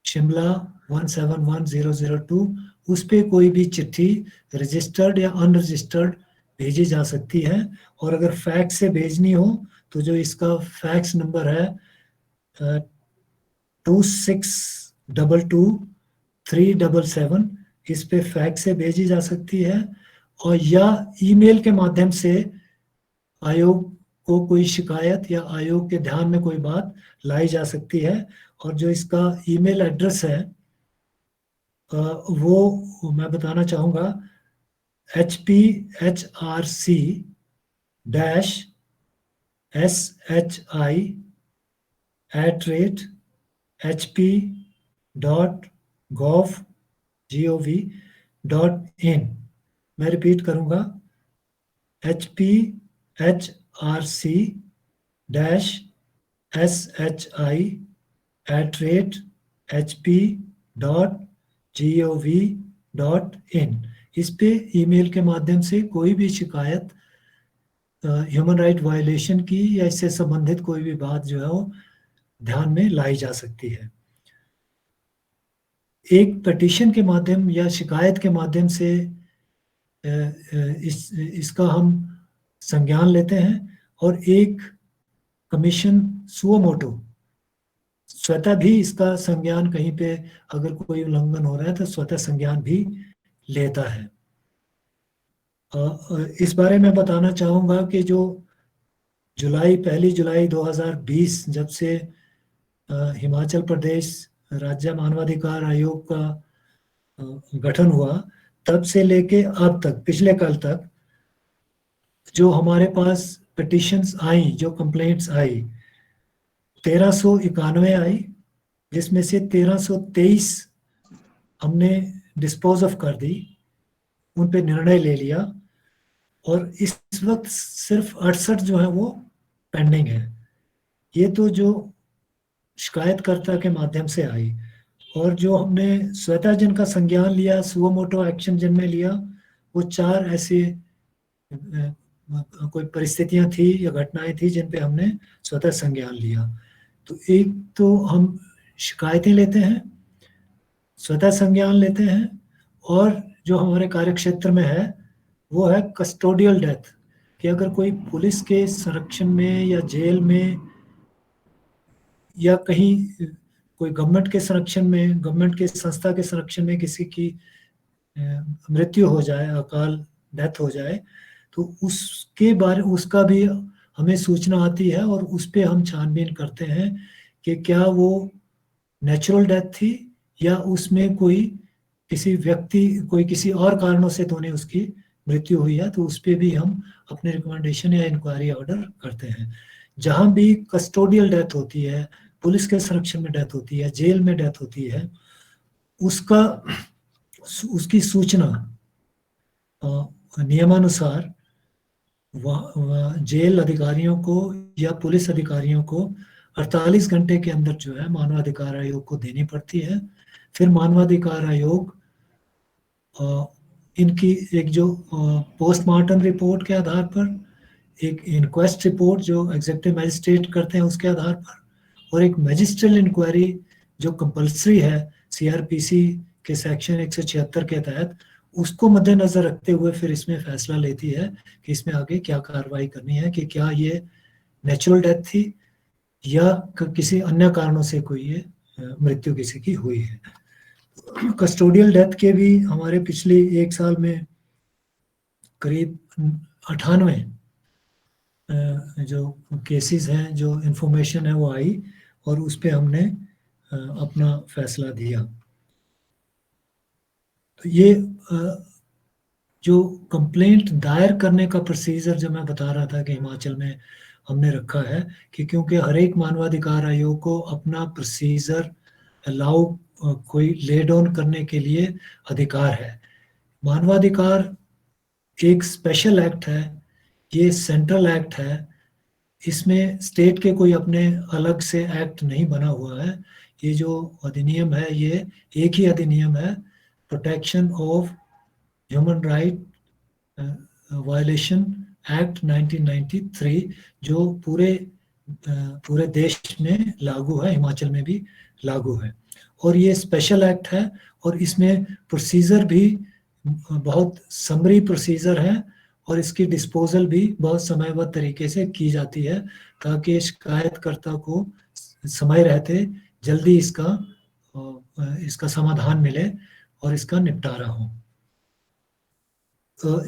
Shimla 171002। उस पर कोई भी चिट्ठी रजिस्टर्ड या अनरजिस्टर्ड भेजी जा सकती है। और अगर फैक्स से भेजनी हो तो जो इसका फैक्स नंबर है 2622-377, इस पे फैक्स से भेजी जा सकती है। और या ईमेल के माध्यम से आयोग को कोई शिकायत या आयोग के ध्यान में कोई बात लाई जा सकती है। और जो इसका ईमेल एड्रेस है वो मैं बताना चाहूँगा, hprc-hi@hp.gov.in। मैं रिपीट करूँगा, hprc-shi@hp.gov.in। इस पे ईमेल के माध्यम से कोई भी शिकायत ह्यूमन राइट वायलेशन की या इससे संबंधित कोई भी बात जो है वो ध्यान में लाई जा सकती है। एक पिटीशन के माध्यम या शिकायत के माध्यम से इसका हम संज्ञान लेते हैं। और एक कमीशन सुओ मोटो स्वतः भी इसका संज्ञान, कहीं पे अगर कोई उल्लंघन हो रहा है तो स्वतः संज्ञान भी लेता है। इस बारे में बताना चाहूँगा कि जो 1 जुलाई 2020 जब से हिमाचल प्रदेश राज्य मानवाधिकार आयोग का गठन हुआ, तब से लेके अब तक, पिछले कल तक जो हमारे पास पिटीशंस आई, जो कंप्लेंट्स आई, 1391 आई, जिसमें से 1323 हमने डिस्पोज ऑफ कर दी, उन पे निर्णय ले लिया। और इस वक्त सिर्फ 68 जो है वो पेंडिंग है। ये तो जो शिकायतकर्ता के माध्यम से आई। और जो हमने स्वतः जिनका संज्ञान लिया, सुओ मोटो एक्शन जिनमें लिया, वो 4 ऐसे कोई परिस्थितियां थी या घटनाएं थी जिन पे हमने स्वतः संज्ञान लिया। तो एक तो हम शिकायतें लेते हैं, स्वतः संज्ञान लेते हैं, और जो हमारे कार्यक्षेत्र में है वो है कस्टोडियल डेथ, कि अगर कोई पुलिस के संरक्षण में या जेल में या कहीं कोई गवर्नमेंट के संरक्षण में, गवर्नमेंट के संस्था के संरक्षण में किसी की मृत्यु हो जाए, अकाल डेथ हो जाए, तो उसका भी हमें सूचना आती है और उस पे हम छानबीन करते हैं कि क्या वो नेचुरल डेथ थी या उसमें कोई किसी और कारणों से तो नहीं उसकी मृत्यु हुई है। तो उस पे भी हम अपने रिकमेंडेशन या इंक्वायरी ऑर्डर करते हैं। जहां भी कस्टोडियल डेथ होती है, पुलिस के संरक्षण में डेथ होती है, जेल में डेथ होती है, उसकी सूचना नियमानुसार जेल अधिकारियों को या पुलिस अधिकारियों को 48 घंटे के अंदर जो है मानवाधिकार आयोग को देनी पड़ती है। फिर मानवाधिकार आयोग इनकी एक जो पोस्टमार्टम रिपोर्ट के आधार पर, एक इंक्वेस्ट रिपोर्ट जो एग्जीक्यूटिव मैजिस्ट्रेट करते हैं उसके आधार पर, और एक मैजिस्ट्रियल इंक्वायरी जो कंपल्सरी है सीआरपीसी के सेक्शन 176 के तहत, उसको मद्देनजर रखते हुए फिर इसमें फैसला लेती है कि इसमें आगे क्या कार्रवाई करनी है, कि क्या ये नेचुरल डेथ थी या किसी अन्य कारणों से कोई ये मृत्यु किसी की हुई है। कस्टोडियल डेथ के भी हमारे पिछले एक साल में करीब 98 जो केसेस हैं, जो इंफॉर्मेशन है वो आई और उस पे हमने अपना फैसला दिया। तो ये जो कंप्लेंट दायर करने का प्रोसीजर जो मैं बता रहा था कि हिमाचल में हमने रखा है, कि क्योंकि हर एक मानवाधिकार आयोग को अपना प्रोसीजर अलाउ कोई ले डाउन करने के लिए अधिकार है। मानवाधिकार एक स्पेशल एक्ट है, ये सेंट्रल एक्ट है, इसमें स्टेट के कोई अपने अलग से एक्ट नहीं बना हुआ है। ये जो अधिनियम है ये एक ही अधिनियम है, protection of human right violation act 1993, जो पूरे देश में लागू है, हिमाचल में भी लागू है। और ये स्पेशल एक्ट है और इसमें प्रोसीजर भी बहुत समरी प्रोसीजर है और इसकी डिस्पोजल भी बहुत समयबद्ध तरीके से की जाती है, ताकि शिकायतकर्ता को समय रहते जल्दी इसका समाधान मिले और इसका निपटारा हो।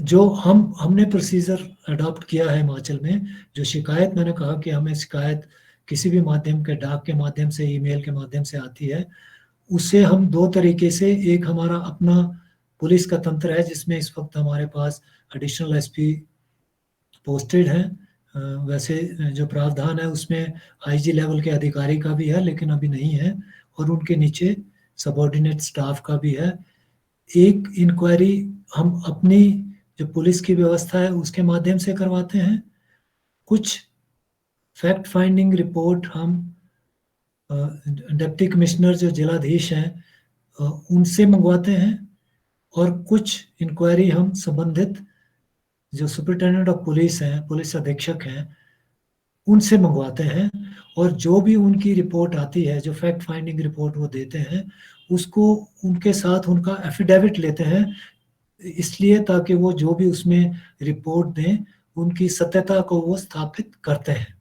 जो हमने प्रोसीजर अडॉप्ट किया है हिमाचल में, जो शिकायत मैंने कहा कि हमें शिकायत किसी भी माध्यम के, डाक के माध्यम से, ईमेल के माध्यम से आती है, उससे हम दो तरीके से, एक हमारा अपना पुलिस का तंत्र है जिसमें इस वक्त हमारे पास एडिशनल एसपी पोस्टेड हैं। वैसे जो प्रावधान है उसमें आईजी लेवल के अधिकारी का भी है, लेकिन अभी नहीं है, और उनके नीचे सबऑर्डिनेट स्टाफ का भी है। एक इंक्वायरी हम अपनी जो पुलिस की व्यवस्था है उसके माध्यम से करवाते हैं, कुछ फैक्ट फाइंडिंग रिपोर्ट हम डिप्टी कमिश्नर जो जिलाधीश हैं उनसे मंगवाते हैं, और कुछ इंक्वायरी हम संबंधित जो सुपरिटेंडेंट ऑफ पुलिस हैं, पुलिस अधीक्षक हैं, उनसे मंगवाते हैं। और जो भी उनकी रिपोर्ट आती है, जो फैक्ट फाइंडिंग रिपोर्ट वो देते हैं, उसको उनके साथ उनका एफिडेविट लेते हैं, इसलिए ताकि वो जो भी उसमें रिपोर्ट दें उनकी सत्यता को वो स्थापित करते हैं।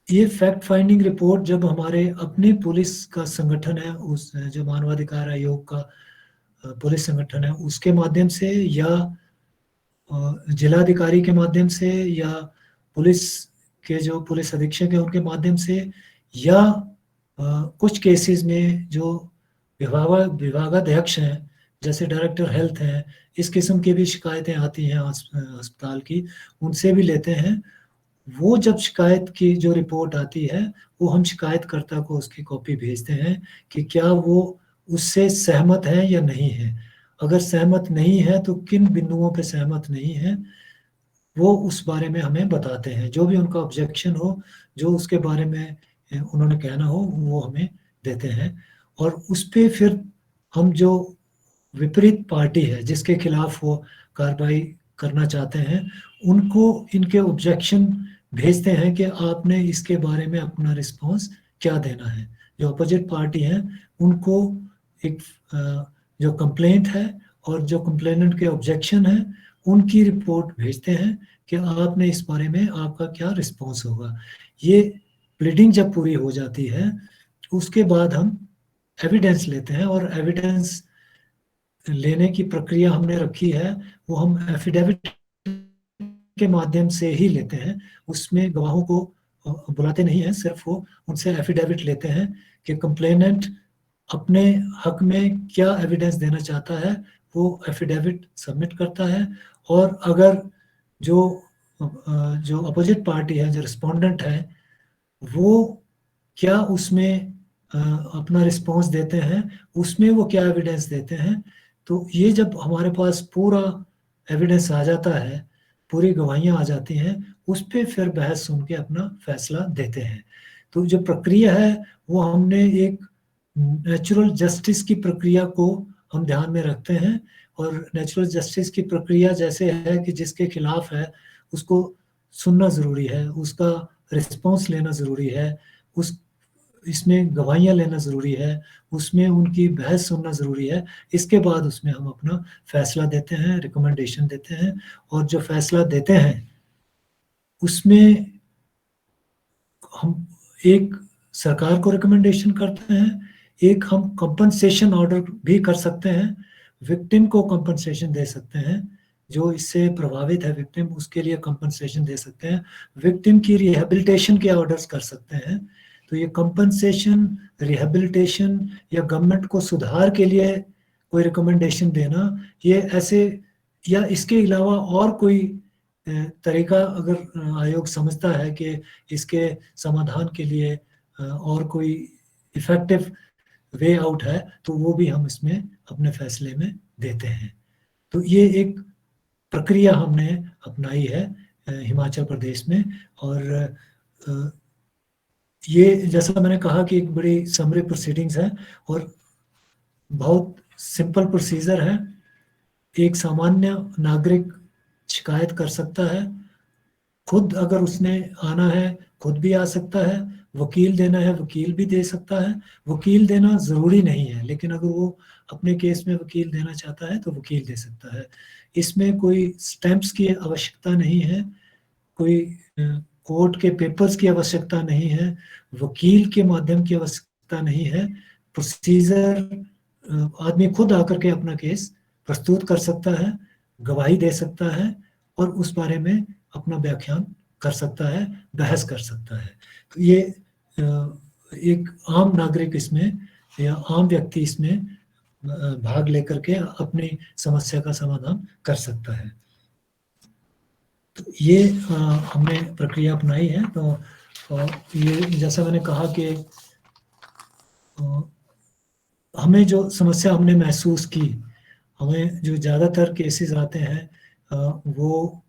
ये फैक्ट फाइंडिंग रिपोर्ट जब हमारे अपने पुलिस का संगठन है, उस जो मानवाधिकार आयोग का पुलिस संगठन है उसके माध्यम से, या जिलाधिकारी के माध्यम से, या पुलिस के जो पुलिस अधीक्षक है उनके माध्यम से, या कुछ केसेस में जो विभागाध्यक्ष हैं जैसे डायरेक्टर हेल्थ हैं, इस किस्म की भी शिकायतें आती हैं अस्पताल की, उनसे भी लेते हैं। वो जब शिकायत की जो रिपोर्ट आती है वो हम शिकायतकर्ता को उसकी कॉपी भेजते हैं कि क्या वो उससे सहमत है या नहीं है। अगर सहमत नहीं है तो किन बिंदुओं पे सहमत नहीं है वो उस बारे में हमें बताते हैं। जो भी उनका ऑब्जेक्शन हो, जो उसके बारे में उन्होंने कहना हो, वो हमें देते हैं। और उस पे फिर हम जो विपरीत पार्टी है जिसके खिलाफ वो कार्रवाई करना चाहते हैं, उनको इनके ऑब्जेक्शन भेजते हैं कि आपने इसके बारे में अपना रिस्पॉन्स क्या देना है। जो अपोजिट पार्टी है उनको एक जो कंप्लेंट है और जो कंप्लेनेंट के ऑब्जेक्शन है उनकी रिपोर्ट भेजते हैं कि आपने इस बारे में आपका क्या रिस्पॉन्स होगा। ये प्लीडिंग जब पूरी हो जाती है उसके बाद हम एविडेंस लेते हैं, और एविडेंस लेने की प्रक्रिया हमने रखी है वो हम एफिडेविट के माध्यम से ही लेते हैं। उसमें गवाहों को बुलाते नहीं हैं, सिर्फ वो उनसे एफिडेविट लेते हैं कि कंप्लेनेंट अपने हक में क्या एविडेंस देना चाहता है, वो एफिडेविट सबमिट करता है। और अगर जो अपोजिट पार्टी है, जो रिस्पोंडेंट है, वो क्या उसमें अपना रिस्पॉन्स देते हैं, उसमें वो क्या एविडेंस देते हैं, तो ये जब हमारे पास पूरा एविडेंस आ जाता है, पूरी गवाहियाँ आ जाती हैं, उस पर फिर बहस सुन के अपना फैसला देते हैं। तो जो प्रक्रिया है वो हमने एक नेचुरल जस्टिस की प्रक्रिया को हम ध्यान में रखते हैं। और नेचुरल जस्टिस की प्रक्रिया जैसे है कि जिसके खिलाफ है उसको सुनना ज़रूरी है, उसका रिस्पॉन्स लेना ज़रूरी है, उस इसमें गवाहियाँ लेना ज़रूरी है, उसमें उनकी बहस सुनना ज़रूरी है। इसके बाद उसमें हम अपना फैसला देते हैं, रिकमेंडेशन देते हैं। और जो फैसला देते हैं उसमें हम एक सरकार को रिकमेंडेशन करते हैं, एक हम कंपनसेशन ऑर्डर भी कर सकते हैं, विक्टिम को कंपनसेशन दे सकते हैं, जो इससे प्रभावित है विक्टिम उसके लिए कंपनसेशन दे सकते हैं, विक्टिम की रिहेबिलिटेशन के ऑर्डर्स कर सकते हैं। तो ये कंपनसेशन, रिहेबिलिटेशन या गवर्नमेंट को सुधार के लिए कोई रिकमेंडेशन देना, ये ऐसे या इसके अलावा और कोई तरीका अगर आयोग समझता है कि इसके समाधान के लिए और कोई इफेक्टिव वे आउट है, तो वो भी हम इसमें अपने फैसले में देते हैं। तो ये एक प्रक्रिया हमने अपनाई है हिमाचल प्रदेश में। और ये जैसा मैंने कहा कि एक बड़ी समरी प्रोसीडिंग्स है और बहुत सिंपल प्रोसीजर है। एक सामान्य नागरिक शिकायत कर सकता है, खुद अगर उसने आना है खुद भी आ सकता है, वकील देना है वकील भी दे सकता है। वकील देना ज़रूरी नहीं है, लेकिन अगर वो अपने केस में वकील देना चाहता है तो वकील दे सकता है। इसमें कोई स्टैंप्स की आवश्यकता नहीं है, कोई कोर्ट के पेपर्स की आवश्यकता नहीं है, वकील के माध्यम की आवश्यकता नहीं है। प्रोसीजर आदमी खुद आकर के अपना केस प्रस्तुत कर सकता है, गवाही दे सकता है और उस बारे में अपना व्याख्यान कर सकता है, बहस कर सकता है। तो ये एक आम नागरिक इसमें या आम व्यक्ति इसमें भाग लेकर के अपनी समस्या का समाधान कर सकता है। तो ये हमने प्रक्रिया अपनाई है। तो ये जैसा मैंने कहा कि हमें जो समस्या हमने महसूस की, हमें जो ज़्यादातर केसेस आते हैं वो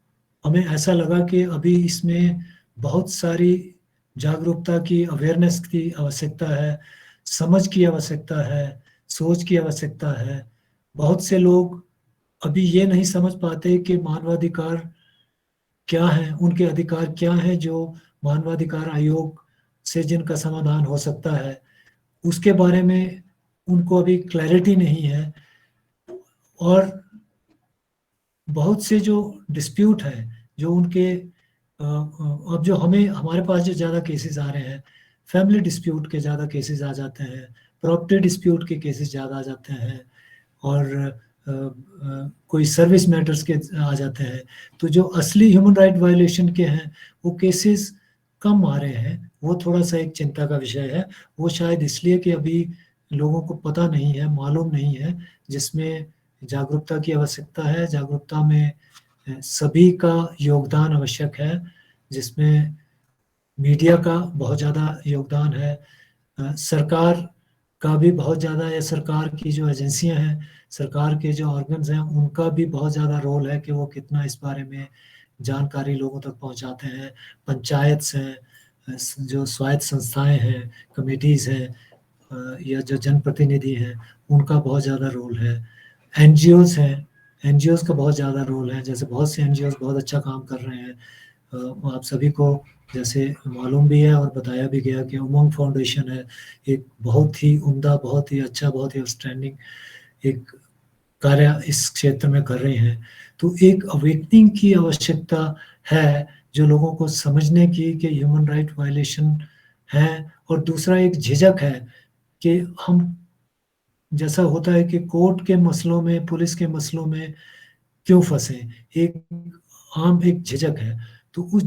हमें ऐसा लगा कि अभी इसमें बहुत सारी जागरूकता की, अवेयरनेस की आवश्यकता है, समझ की आवश्यकता है, सोच की आवश्यकता है। बहुत से लोग अभी ये नहीं समझ पाते कि मानवाधिकार क्या है, उनके अधिकार क्या हैं जो मानवाधिकार आयोग से जिनका समाधान हो सकता है, उसके बारे में उनको अभी क्लैरिटी नहीं है। और बहुत से जो डिस्प्यूट है जो उनके अब जो हमारे पास जो ज़्यादा केसेस आ रहे हैं, फैमिली डिस्प्यूट के ज़्यादा केसेस आ जाते हैं, प्रॉपर्टी डिस्प्यूट के केसेस ज़्यादा आ जाते हैं और कोई सर्विस मैटर्स के आ जाते हैं। तो जो असली ह्यूमन राइट वायलेशन के हैं वो केसेस कम आ रहे हैं। वो थोड़ा सा एक चिंता का विषय है। वो शायद इसलिए कि अभी लोगों को पता नहीं है, मालूम नहीं है, जिसमें जागरूकता की आवश्यकता है। जागरूकता में सभी का योगदान आवश्यक है, जिसमें मीडिया का बहुत ज़्यादा योगदान है, सरकार का भी बहुत ज़्यादा, या सरकार की जो एजेंसियां हैं, सरकार के जो ऑर्गन्स हैं, उनका भी बहुत ज़्यादा रोल है कि वो कितना इस बारे में जानकारी लोगों तक पहुंचाते हैं। पंचायत हैं, जो स्वायत्त संस्थाएं हैं, कमेटीज़ हैं, या जो जनप्रतिनिधि हैं, उनका बहुत ज़्यादा रोल है। एनजीओज़ हैं, एनजीओज़ का बहुत ज़्यादा रोल है। जैसे बहुत से एनजीओज़ बहुत अच्छा काम कर रहे हैं। आप सभी को जैसे मालूम भी है और बताया भी गया कि उमंग फाउंडेशन है, एक बहुत ही उम्दा, बहुत ही अच्छा, बहुत ही आउटस्टैंडिंग एक कार्य इस क्षेत्र में कर रहे हैं। तो एक अवेकनिंग की आवश्यकता है, जो लोगों को समझने की कि ह्यूमन राइट वायलेशन है। और दूसरा एक झिझक है कि हम जैसा होता है कि कोर्ट के मसलों में, पुलिस के मसलों में क्यों फंसे, एक आम एक झिझक है। तो उस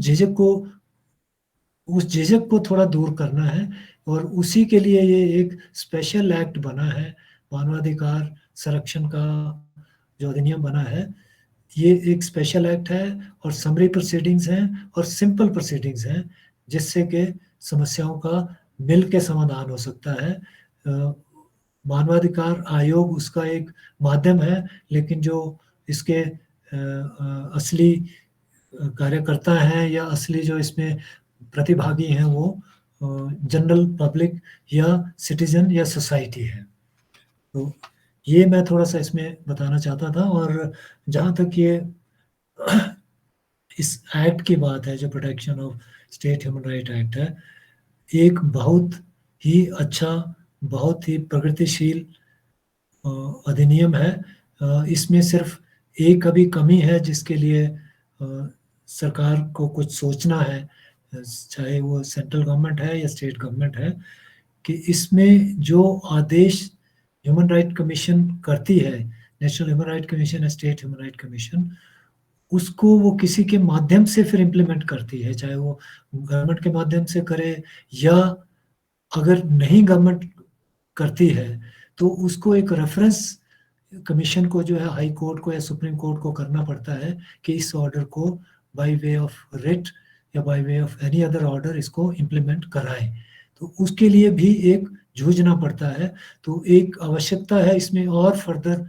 झिझक को थोड़ा दूर करना है, और उसी के लिए ये एक स्पेशल एक्ट बना है, मानवाधिकार संरक्षण का जो अधिनियम बना है। ये एक स्पेशल एक्ट है, और समरी प्रोसीडिंग्स हैं और सिंपल प्रोसीडिंग्स हैं, जिससे कि समस्याओं का मिल के समाधान हो सकता है। मानवाधिकार आयोग उसका एक माध्यम है, लेकिन जो इसके असली कार्यकर्ता हैं या असली जो इसमें प्रतिभागी हैं वो जनरल पब्लिक या सिटीजन या सोसाइटी है। तो ये मैं थोड़ा सा इसमें बताना चाहता था। और जहाँ तक ये इस एक्ट की बात है, जो protection of state human right act है, एक बहुत ही अच्छा, बहुत ही प्रगतिशील अधिनियम है। इसमें सिर्फ एक अभी कमी है जिसके लिए सरकार को कुछ सोचना है, चाहे वो सेंट्रल गवर्नमेंट है या स्टेट गवर्नमेंट है, कि इसमें जो आदेश ह्यूमन राइट कमीशन करती है, नेशनल ह्यूमन राइट कमीशन या स्टेट ह्यूमन राइट कमीशन, उसको वो किसी के माध्यम से फिर इम्प्लीमेंट करती है, चाहे वो गवर्नमेंट के माध्यम से करे, या अगर नहीं गवर्नमेंट करती है तो उसको एक रेफरेंस कमीशन को जो है हाई कोर्ट को या सुप्रीम कोर्ट को करना पड़ता है कि इस ऑर्डर को बाय वे ऑफ रिट या by way of any other order इसको इम्प्लीमेंट कराएं। तो उसके लिए भी एक जूझना पड़ता है। तो एक आवश्यकता है इसमें और फर्दर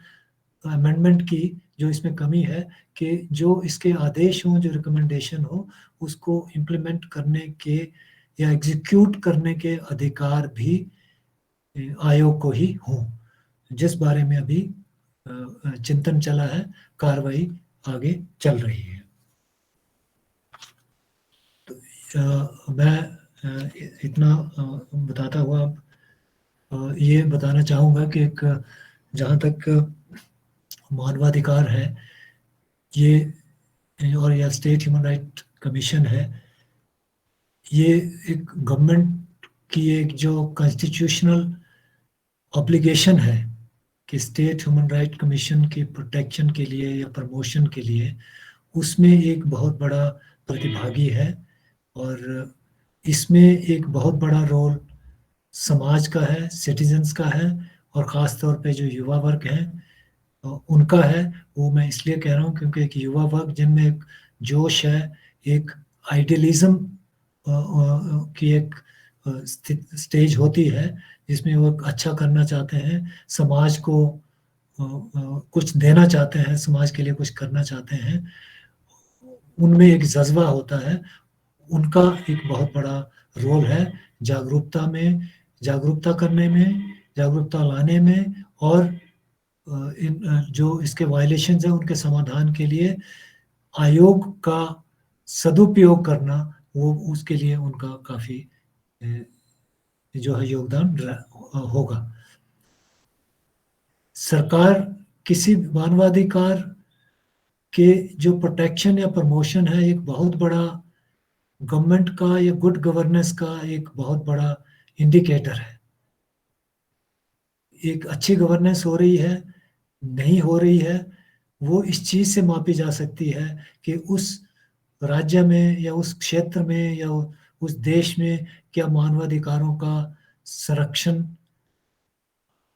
अमेंडमेंट की, जो इसमें कमी है कि जो इसके आदेश हों, जो रिकमेंडेशन हो, उसको इम्प्लीमेंट करने के या एग्जीक्यूट करने के अधिकार भी आयोग को ही हों, जिस बारे में अभी चिंतन चला है, कार्रवाई आगे चल रही है। तो मैं इतना बताता हुआ ये बताना चाहूँगा कि एक जहाँ तक मानवाधिकार है ये, और या स्टेट ह्यूमन राइट कमीशन है, ये एक गवर्नमेंट की एक जो कॉन्स्टिट्यूशनल ऑब्लिगेशन है कि स्टेट ह्यूमन राइट कमीशन की प्रोटेक्शन के लिए या प्रमोशन के लिए उसमें एक बहुत बड़ा प्रतिभागी है, और इसमें एक बहुत बड़ा रोल समाज का है, सिटीजन्स का है, और ख़ास तौर पे जो युवा वर्ग हैं उनका है। वो मैं इसलिए कह रहा हूँ क्योंकि एक युवा वर्ग जिनमें एक जोश है, एक आइडियलिज्म की एक स्टेज होती है जिसमें वो अच्छा करना चाहते हैं, समाज को कुछ देना चाहते हैं, समाज के लिए कुछ करना चाहते हैं, उनमें एक जज्बा होता है। उनका एक बहुत बड़ा रोल है जागरूकता में, जागरूकता करने में, जागरूकता लाने में, और इन जो इसके वायलेशंस हैं उनके समाधान के लिए आयोग का सदुपयोग करना, वो उसके लिए उनका काफ़ी जो है योगदान होगा। सरकार किसी मानवाधिकार के जो प्रोटेक्शन या प्रमोशन है, एक बहुत बड़ा गवर्नमेंट का या गुड गवर्नेंस का एक बहुत बड़ा इंडिकेटर है। एक अच्छी गवर्नेंस हो रही है, नहीं हो रही है, वो इस चीज़ से मापी जा सकती है कि उस राज्य में या उस क्षेत्र में या उस देश में क्या मानवाधिकारों का संरक्षण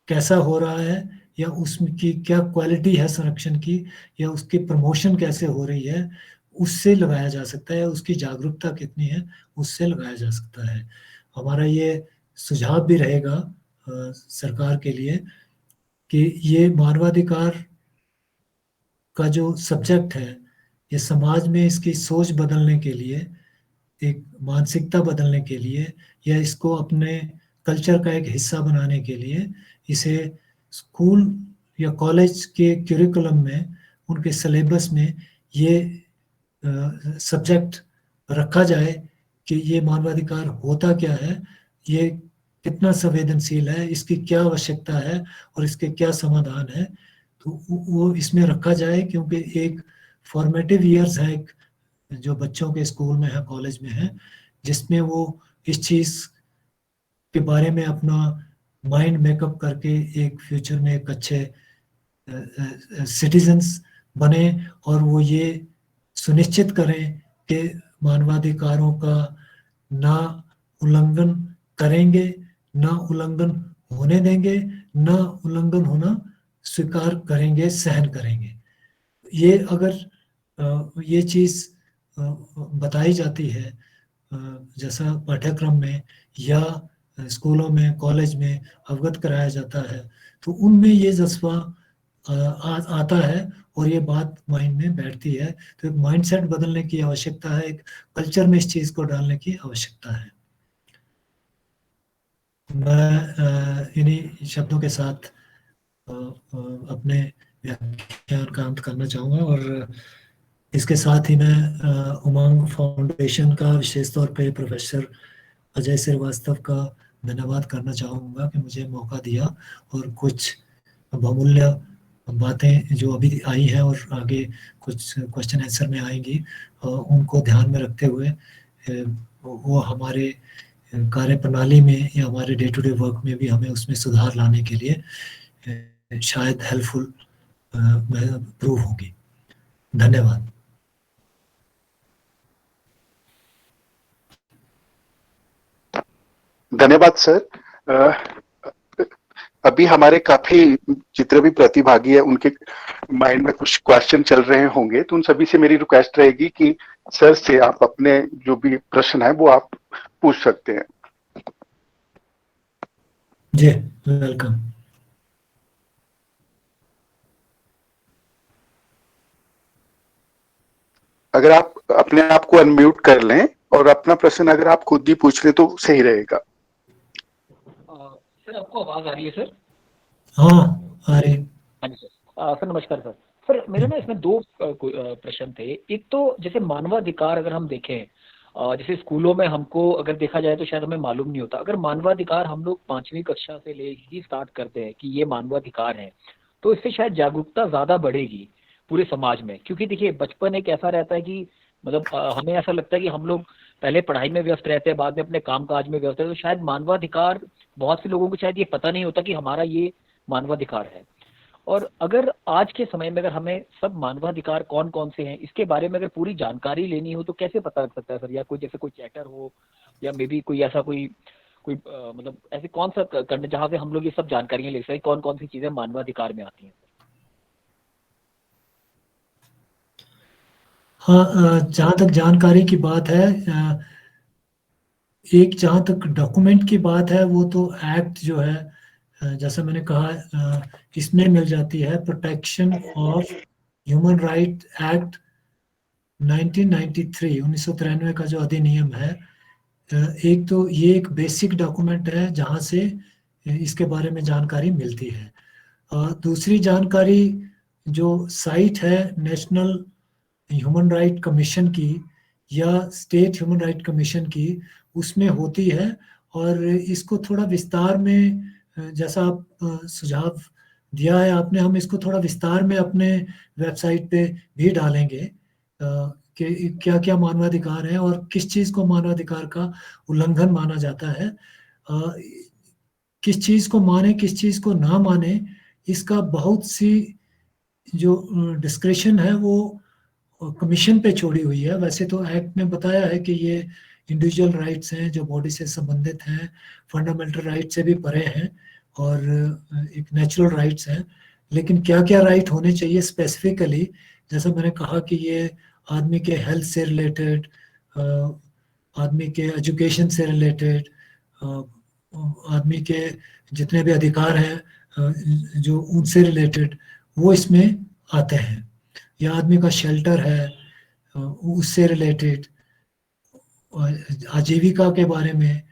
कैसा हो रहा है, या उसकी क्या क्वालिटी है संरक्षण की, या उसकी प्रमोशन कैसे हो रही है, उससे लगाया जा सकता है। उसकी जागरूकता कितनी है, उससे लगाया जा सकता है। हमारा ये सुझाव भी रहेगा सरकार के लिए कि ये मानवाधिकार का जो सब्जेक्ट है, ये समाज में इसकी सोच बदलने के लिए, एक मानसिकता बदलने के लिए, या इसको अपने कल्चर का एक हिस्सा बनाने के लिए, इसे स्कूल या कॉलेज के करिकुलम में, उनके सिलेबस में ये सब्जेक्ट रखा जाए कि ये मानवाधिकार होता क्या है, ये कितना संवेदनशील है, इसकी क्या आवश्यकता है और इसके क्या समाधान है। तो वो इसमें रखा जाए, क्योंकि एक फॉर्मेटिव ईयर्स है एक जो बच्चों के स्कूल में है, कॉलेज में है, जिसमें वो इस चीज़ के बारे में अपना माइंड मेकअप करके एक फ्यूचर में एक अच्छे सिटीजन्स बने, और वो ये सुनिश्चित करें कि मानवाधिकारों का ना उल्लंघन करेंगे, ना उल्लंघन होने देंगे, ना उल्लंघन होना स्वीकार करेंगे, सहन करेंगे। ये अगर ये चीज़ बताई जाती है जैसा पाठ्यक्रम में या स्कूलों में, कॉलेज में अवगत कराया जाता है, तो उनमें ये जज्बा आता है और ये बात माइंड में बैठती है। तो एक माइंडसेट बदलने की आवश्यकता है, एक कल्चर में इस चीज़ को डालने की आवश्यकता है। मैं इन्हीं शब्दों के साथ अपने व्याख्यान का अंत करना चाहूँगा, और इसके साथ ही मैं उमंग फाउंडेशन का विशेष तौर पे प्रोफेसर अजय श्रीवास्तव का धन्यवाद करना चाहूँगा कि मुझे मौका दिया और कुछ बहुमूल्य बातें जो अभी आई हैं और आगे कुछ क्वेश्चन आंसर में आएंगी, उनको ध्यान में रखते हुए वो हमारे कार्य प्रणाली में या हमारे डे टू डे वर्क में भी हमें उसमें सुधार लाने के लिए शायद हेल्पफुल प्रूव होगी। धन्यवाद। धन्यवाद सर। अभी हमारे काफी जितने भी प्रतिभागी है उनके माइंड में कुछ क्वेश्चन चल रहे होंगे, तो उन सभी से मेरी रिक्वेस्ट रहेगी कि सर से आप अपने जो भी प्रश्न है वो आप पूछ सकते हैं। जी, वेलकम। अगर आप अपने आप को अनम्यूट कर लें और अपना प्रश्न अगर आप खुद ही पूछ लें तो सही रहेगा। सर आपको आवाज आ रही है सर? हाँ, आ रही। हाँ जी सर। सर नमस्कार सर। सर मेरे ना इसमें दो प्रश्न थे। एक तो जैसे मानवाधिकार अगर हम देखें, जैसे स्कूलों में हमको अगर देखा जाए तो शायद हमें मालूम नहीं होता। अगर मानवाधिकार हम लोग 5वीं कक्षा से ले ही स्टार्ट करते हैं कि ये मानवाधिकार है, तो इससे शायद जागरूकता ज़्यादा बढ़ेगी पूरे समाज में। क्योंकि देखिए बचपन एक ऐसा रहता है कि मतलब हमें ऐसा लगता है कि हम लोग पहले पढ़ाई में व्यस्त रहते हैं, बाद में अपने काम काज में व्यस्त रहते हैं, तो शायद मानवाधिकार बहुत से लोगों को शायद ये पता नहीं होता कि हमारा ये मानवाधिकार है। और अगर आज के समय में अगर हमें सब मानवाधिकार कौन कौन से हैं इसके बारे में अगर पूरी जानकारी लेनी हो तो कैसे पता लग सकता है सर? या कोई जैसे कोई चैटर हो या मे बी कोई ऐसा कोई कोई मतलब ऐसे कौन सा करने जहाँ से हम लोग ये सब जानकारियाँ ले सकें, कौन कौन सी चीज़ें मानवाधिकार में आती हैं? हाँ, जहाँ तक जानकारी की बात है, एक जहाँ तक डॉक्यूमेंट की बात है, वो तो एक्ट जो है, जैसा मैंने कहा, इसमें मिल जाती है। Protection of human right act 1993, 1993 का जो अधिनियम है, एक तो ये एक बेसिक डॉक्यूमेंट है जहाँ से इसके बारे में जानकारी मिलती है। दूसरी जानकारी जो साइट है नेशनल ह्यूमन राइट कमीशन की या स्टेट ह्यूमन राइट कमीशन की, उसमें होती है। और इसको थोड़ा विस्तार में, जैसा आप सुझाव दिया है आपने, हम इसको थोड़ा विस्तार में अपने वेबसाइट पे भी डालेंगे कि क्या क्या मानवाधिकार हैं और किस चीज़ को मानवाधिकार का उल्लंघन माना जाता है, किस चीज़ को माने किस चीज़ को ना माने, इसका बहुत सी जो डिस्क्रिप्शन है वो कमीशन पे छोड़ी हुई है। वैसे तो एक्ट में बताया है कि ये इंडिविजुअल राइट्स हैं जो बॉडी से संबंधित हैं, फंडामेंटल राइट से भी परे हैं और एक नेचुरल राइट्स हैं। लेकिन क्या क्या राइट होने चाहिए स्पेसिफिकली, जैसा मैंने कहा कि ये आदमी के हेल्थ से रिलेटेड, आदमी के एजुकेशन से रिलेटेड, आदमी के जितने भी अधिकार हैं जो उनसे रिलेटेड, वो इसमें आते हैं। या आदमी का शेल्टर है उससे रिलेटेड, आजीविका के बारे में,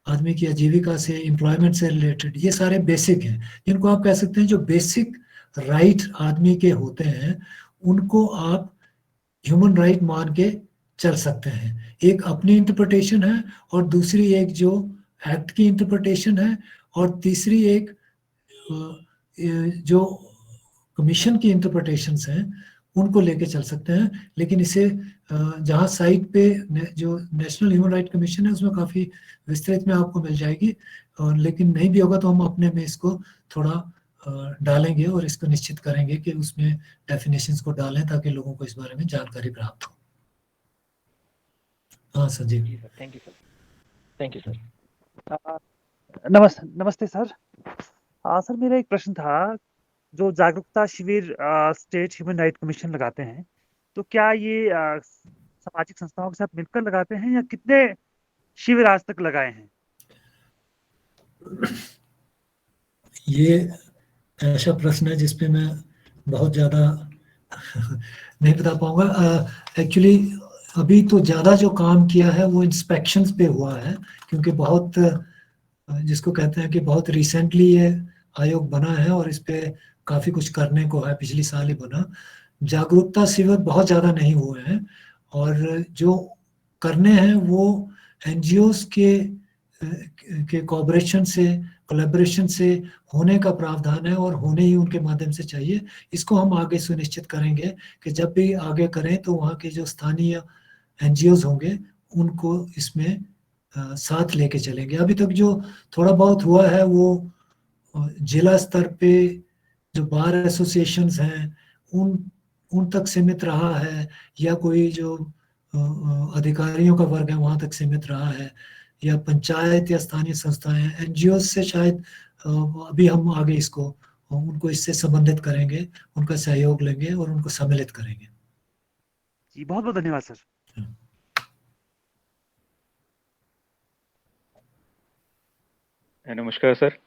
आदमी की आजीविका से, एम्प्लॉयमेंट से रिलेटेड, ये सारे बेसिक हैं जिनको आप कह सकते हैं जो बेसिक राइट आदमी के होते हैं, उनको आप ह्यूमन राइट मान के चल सकते हैं। एक अपनी इंटरप्रिटेशन है और दूसरी एक जो एक्ट की इंटरप्रिटेशन है और तीसरी एक जो कमीशन की इंटरप्रिटेशंस हैं उनको लेके चल सकते हैं। लेकिन इसे जहाँ साइट पे जो नेशनल ह्यूमन राइट कमीशन है उसमें काफ़ी विस्तृत में आपको मिल जाएगी, और लेकिन नहीं भी होगा तो हम अपने में इसको थोड़ा डालेंगे और इसको निश्चित करेंगे कि उसमें डेफिनेशंस को डालें ताकि लोगों को इस बारे में जानकारी प्राप्त हो। हाँ संजीव। जी sir, thank you sir. Thank you sir. नमस्ते सर। सर मेरा एक प्रश्न था, जो जागरूकता शिविर स्टेट ह्यूमन राइट कमीशन लगाते हैं, तो क्या ये सामाजिक संस्थाओं के साथ मिलकर लगाते हैं या कितने शिविर आज तक लगाए हैं? ये ऐसा प्रश्न है जिसपे मैं बहुत ज़्यादा नहीं बता पाऊंगा। एक्चुअली अभी तो ज़्यादा जो काम किया है वो इंस्पेक्शंस पे हुआ है, क्योंकि बहुत जिसको कहते हैं कि बहुत रिसेंटली ये आयोग बना है और इस पे काफ़ी कुछ करने को है, पिछली साल ही बना। जागरूकता शिविर बहुत ज़्यादा नहीं हुए हैं, और जो करने हैं वो एनजीओस के कोऑपरेशन से, कोलैबोरेशन से होने का प्रावधान है और होने ही उनके माध्यम से चाहिए। इसको हम आगे सुनिश्चित करेंगे कि जब भी आगे करें तो वहाँ के जो स्थानीय एनजीओज होंगे उनको इसमें साथ लेके चलेंगे। अभी तक जो थोड़ा बहुत हुआ है वो जिला स्तर पे जो बार एसोसिएशंस हैं उन उन तक सीमित रहा है, या कोई जो अधिकारियों का वर्ग है वहाँ तक सीमित रहा है, या पंचायत या स्थानीय संस्थाएं हैं, एनजीओ से शायद अभी हम आगे इसको उनको इससे संबंधित करेंगे, उनका सहयोग लेंगे और उनको सम्मिलित करेंगे। जी बहुत बहुत धन्यवाद सर। नमस्कार सर।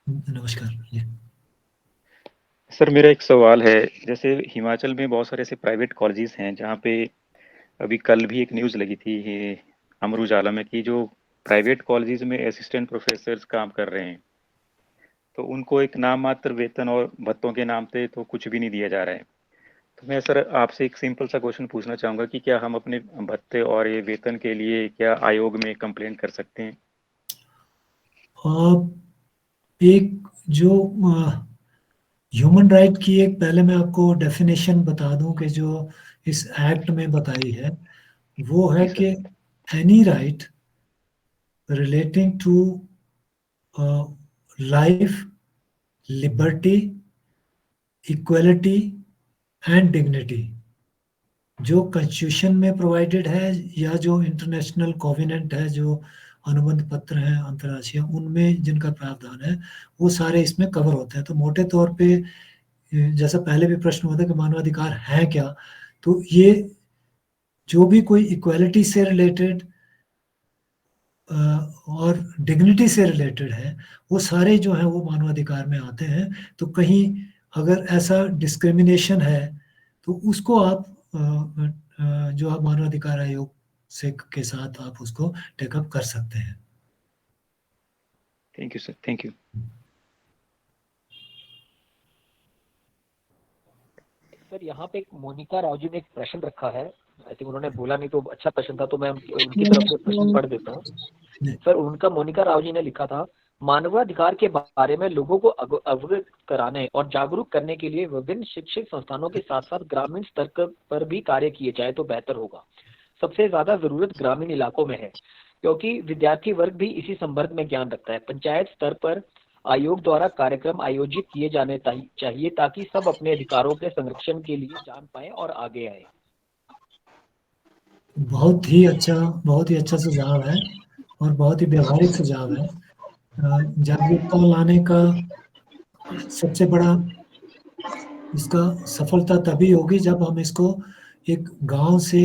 नमस्कार जी। सर मेरा एक सवाल है, जैसे हिमाचल में बहुत सारे ऐसे प्राइवेट कॉलेजेस हैं जहाँ पे अभी कल भी एक न्यूज़ लगी थी ये अमर उजाला में कि जो प्राइवेट कॉलेजेस में असिस्टेंट प्रोफेसर्स काम कर रहे हैं तो उनको एक नाम मात्र वेतन और भत्तों के नाम पे तो कुछ भी नहीं दिया जा रहा है। तो मैं सर आपसे एक सिंपल सा क्वेश्चन पूछना चाहूँगा कि क्या हम अपने भत्ते और ये वेतन के लिए क्या आयोग में कंप्लेंट कर सकते हैं? एक जो ह्यूमन राइट की एक पहले मैं आपको डेफिनेशन बता दूं कि जो इस एक्ट में बताई है वो है जी सर। कि any right relating to life, liberty, equality and dignity, जो कॉन्स्टिट्यूशन में प्रोवाइडेड है या जो इंटरनेशनल कोवेनेंट है, जो अनुबंध पत्र हैं अंतर्राष्ट्रीय, उनमें जिनका प्रावधान है वो सारे इसमें कवर होते हैं। तो मोटे तौर पे जैसा पहले भी प्रश्न हुआ था कि मानवाधिकार है क्या, तो ये जो भी कोई इक्वालिटी से रिलेटेड और डिग्निटी से रिलेटेड है वो सारे जो हैं वो मानवाधिकार में आते हैं। तो कहीं अगर ऐसा डिस्क्रिमिनेशन है तो उसको आप जो आप मानवाधिकार आयोग से के साथ आप उसको टेकअप कर सकते हैं। Thank you sir. Thank you. Sir यहाँ पे एक मोनिका राव जी ने एक प्रश्न रखा है, आई थिंक उन्होंने बोला नहीं तो अच्छा प्रश्न था, तो मैं उनकी तरफ से प्रश्न पढ़ देता हूँ। सर उनका, मोनिका राव जी ने लिखा था, मानवाधिकार के बारे में लोगों को अवगत कराने और जागरूक करने के लिए विभिन्न शिक्षित संस्थानों के साथ साथ ग्रामीण स्तर पर भी कार्य किए जाए तो बेहतर होगा। सबसे ज्यादा जरूरत ग्रामीण इलाकों में है क्योंकि विद्यार्थी वर्ग भी इसी संदर्भ में ज्ञान रखता है। पंचायत स्तर पर आयोग द्वारा कार्यक्रम आयोजित किए जाने चाहिए ताकि सब अपने अधिकारों के संरक्षण के लिए जान पाए और आगे आए। बहुत ही अच्छा सुझाव है और बहुत ही व्यवहारिक सुझाव है। जागरूकता लाने का सबसे बड़ा इसका सफलता तभी होगी जब हम इसको एक गांव से,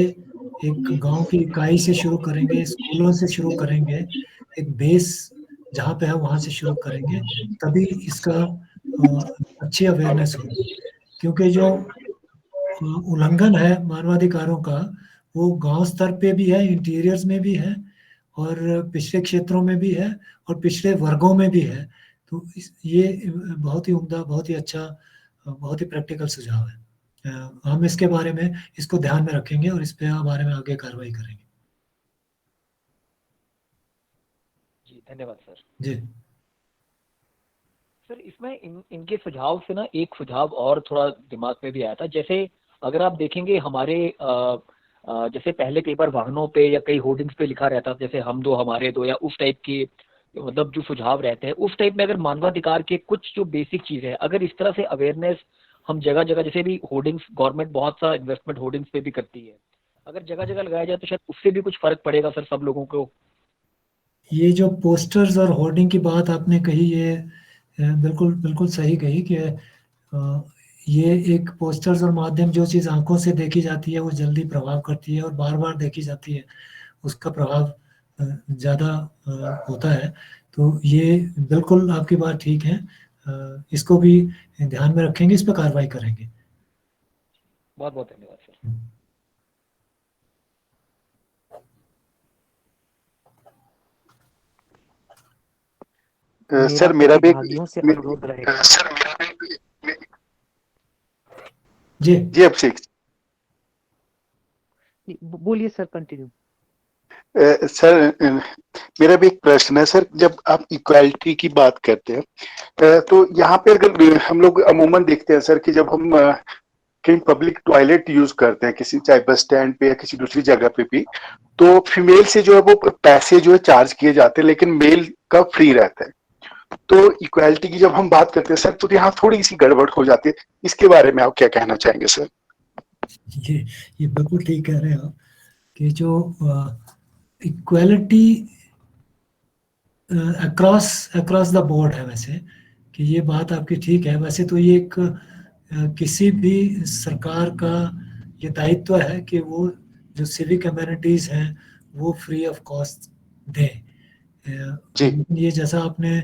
एक गांव की इकाई से शुरू करेंगे, स्कूलों से शुरू करेंगे, एक बेस जहाँ पे है वहाँ से शुरू करेंगे, तभी इसका अच्छी अवेयरनेस होगी। क्योंकि जो उल्लंघन है मानवाधिकारों का वो गांव स्तर पे भी है, इंटीरियर्स में भी है और पिछड़े क्षेत्रों में भी है और पिछड़े वर्गों में भी है। तो ये बहुत ही उम्दा, बहुत ही अच्छा, बहुत ही प्रैक्टिकल सुझाव है। हम इसके बारे में, इसको ध्यान में रखेंगे और इस पे बारे में आगे कार्रवाई करेंगे। जी धन्यवाद सर। जी। सर इसमें इनके सुझाव से ना एक सुझाव और थोड़ा दिमाग में भी आया था। जैसे अगर आप देखेंगे हमारे जैसे पहले कई बार वाहनों पे या कई होर्डिंग्स पे लिखा रहता था जैसे हम दो हमारे दो, या उस टाइप के मतलब जो सुझाव रहते हैं उस टाइप में अगर मानवाधिकार के कुछ जो बेसिक चीज़ है अगर इस तरह से अवेयरनेस हम जगह जगह, जैसे भी होर्डिंग्स गवर्नमेंट बहुत सा इन्वेस्टमेंट होर्डिंग्स पे भी करती है, अगर जगह जगह लगाया जाए तो शायद उससे भी कुछ फर्क पड़ेगा सर सब लोगों को। ये जो पोस्टर्स और होर्डिंग की बात आपने कही, ये बिल्कुल बिल्कुल सही कही कि ये एक पोस्टर्स और माध्यम, जो चीज़ आंखों से देखी जाती है वो जल्दी प्रभाव करती है, और बार बार देखी जाती है उसका प्रभाव ज़्यादा होता है। तो ये बिल्कुल आपकी बात ठीक है, इसको भी ध्यान में रखेंगे, इस पर कार्रवाई करेंगे। बहुत बहुत धन्यवाद सर। सर मेरा भी प्रतिभागियों से अनुरोध रहेगा। जी जी अभिषेक, बोलिए सर, कंटिन्यू। सर मेरा भी एक प्रश्न है सर। जब आप इक्वालिटी की बात करते हैं तो यहाँ पे अगर हम लोग अमूमन देखते हैं सर कि जब हम कहीं पब्लिक टॉयलेट यूज करते हैं किसी, चाहे बस स्टैंड पे या किसी दूसरी जगह पे भी, तो फीमेल से जो है वो पैसे जो है चार्ज किए जाते हैं, लेकिन मेल का फ्री रहता है। तो इक्वालिटी की जब हम बात करते हैं सर तो यहाँ थोड़ी सी गड़बड़ हो जाती है। इसके बारे में आप क्या कहना चाहेंगे सर? ये बिल्कुल ठीक कह रहे हैं आप कि जो इक्वालिटी अक्रॉस द बोर्ड है, वैसे कि ये बात आपकी ठीक है। वैसे तो ये एक किसी भी सरकार का ये दायित्व है कि वो जो सिविक अमेनिटीज हैं वो फ्री ऑफ कॉस्ट दें। लेकिन ये जैसा आपने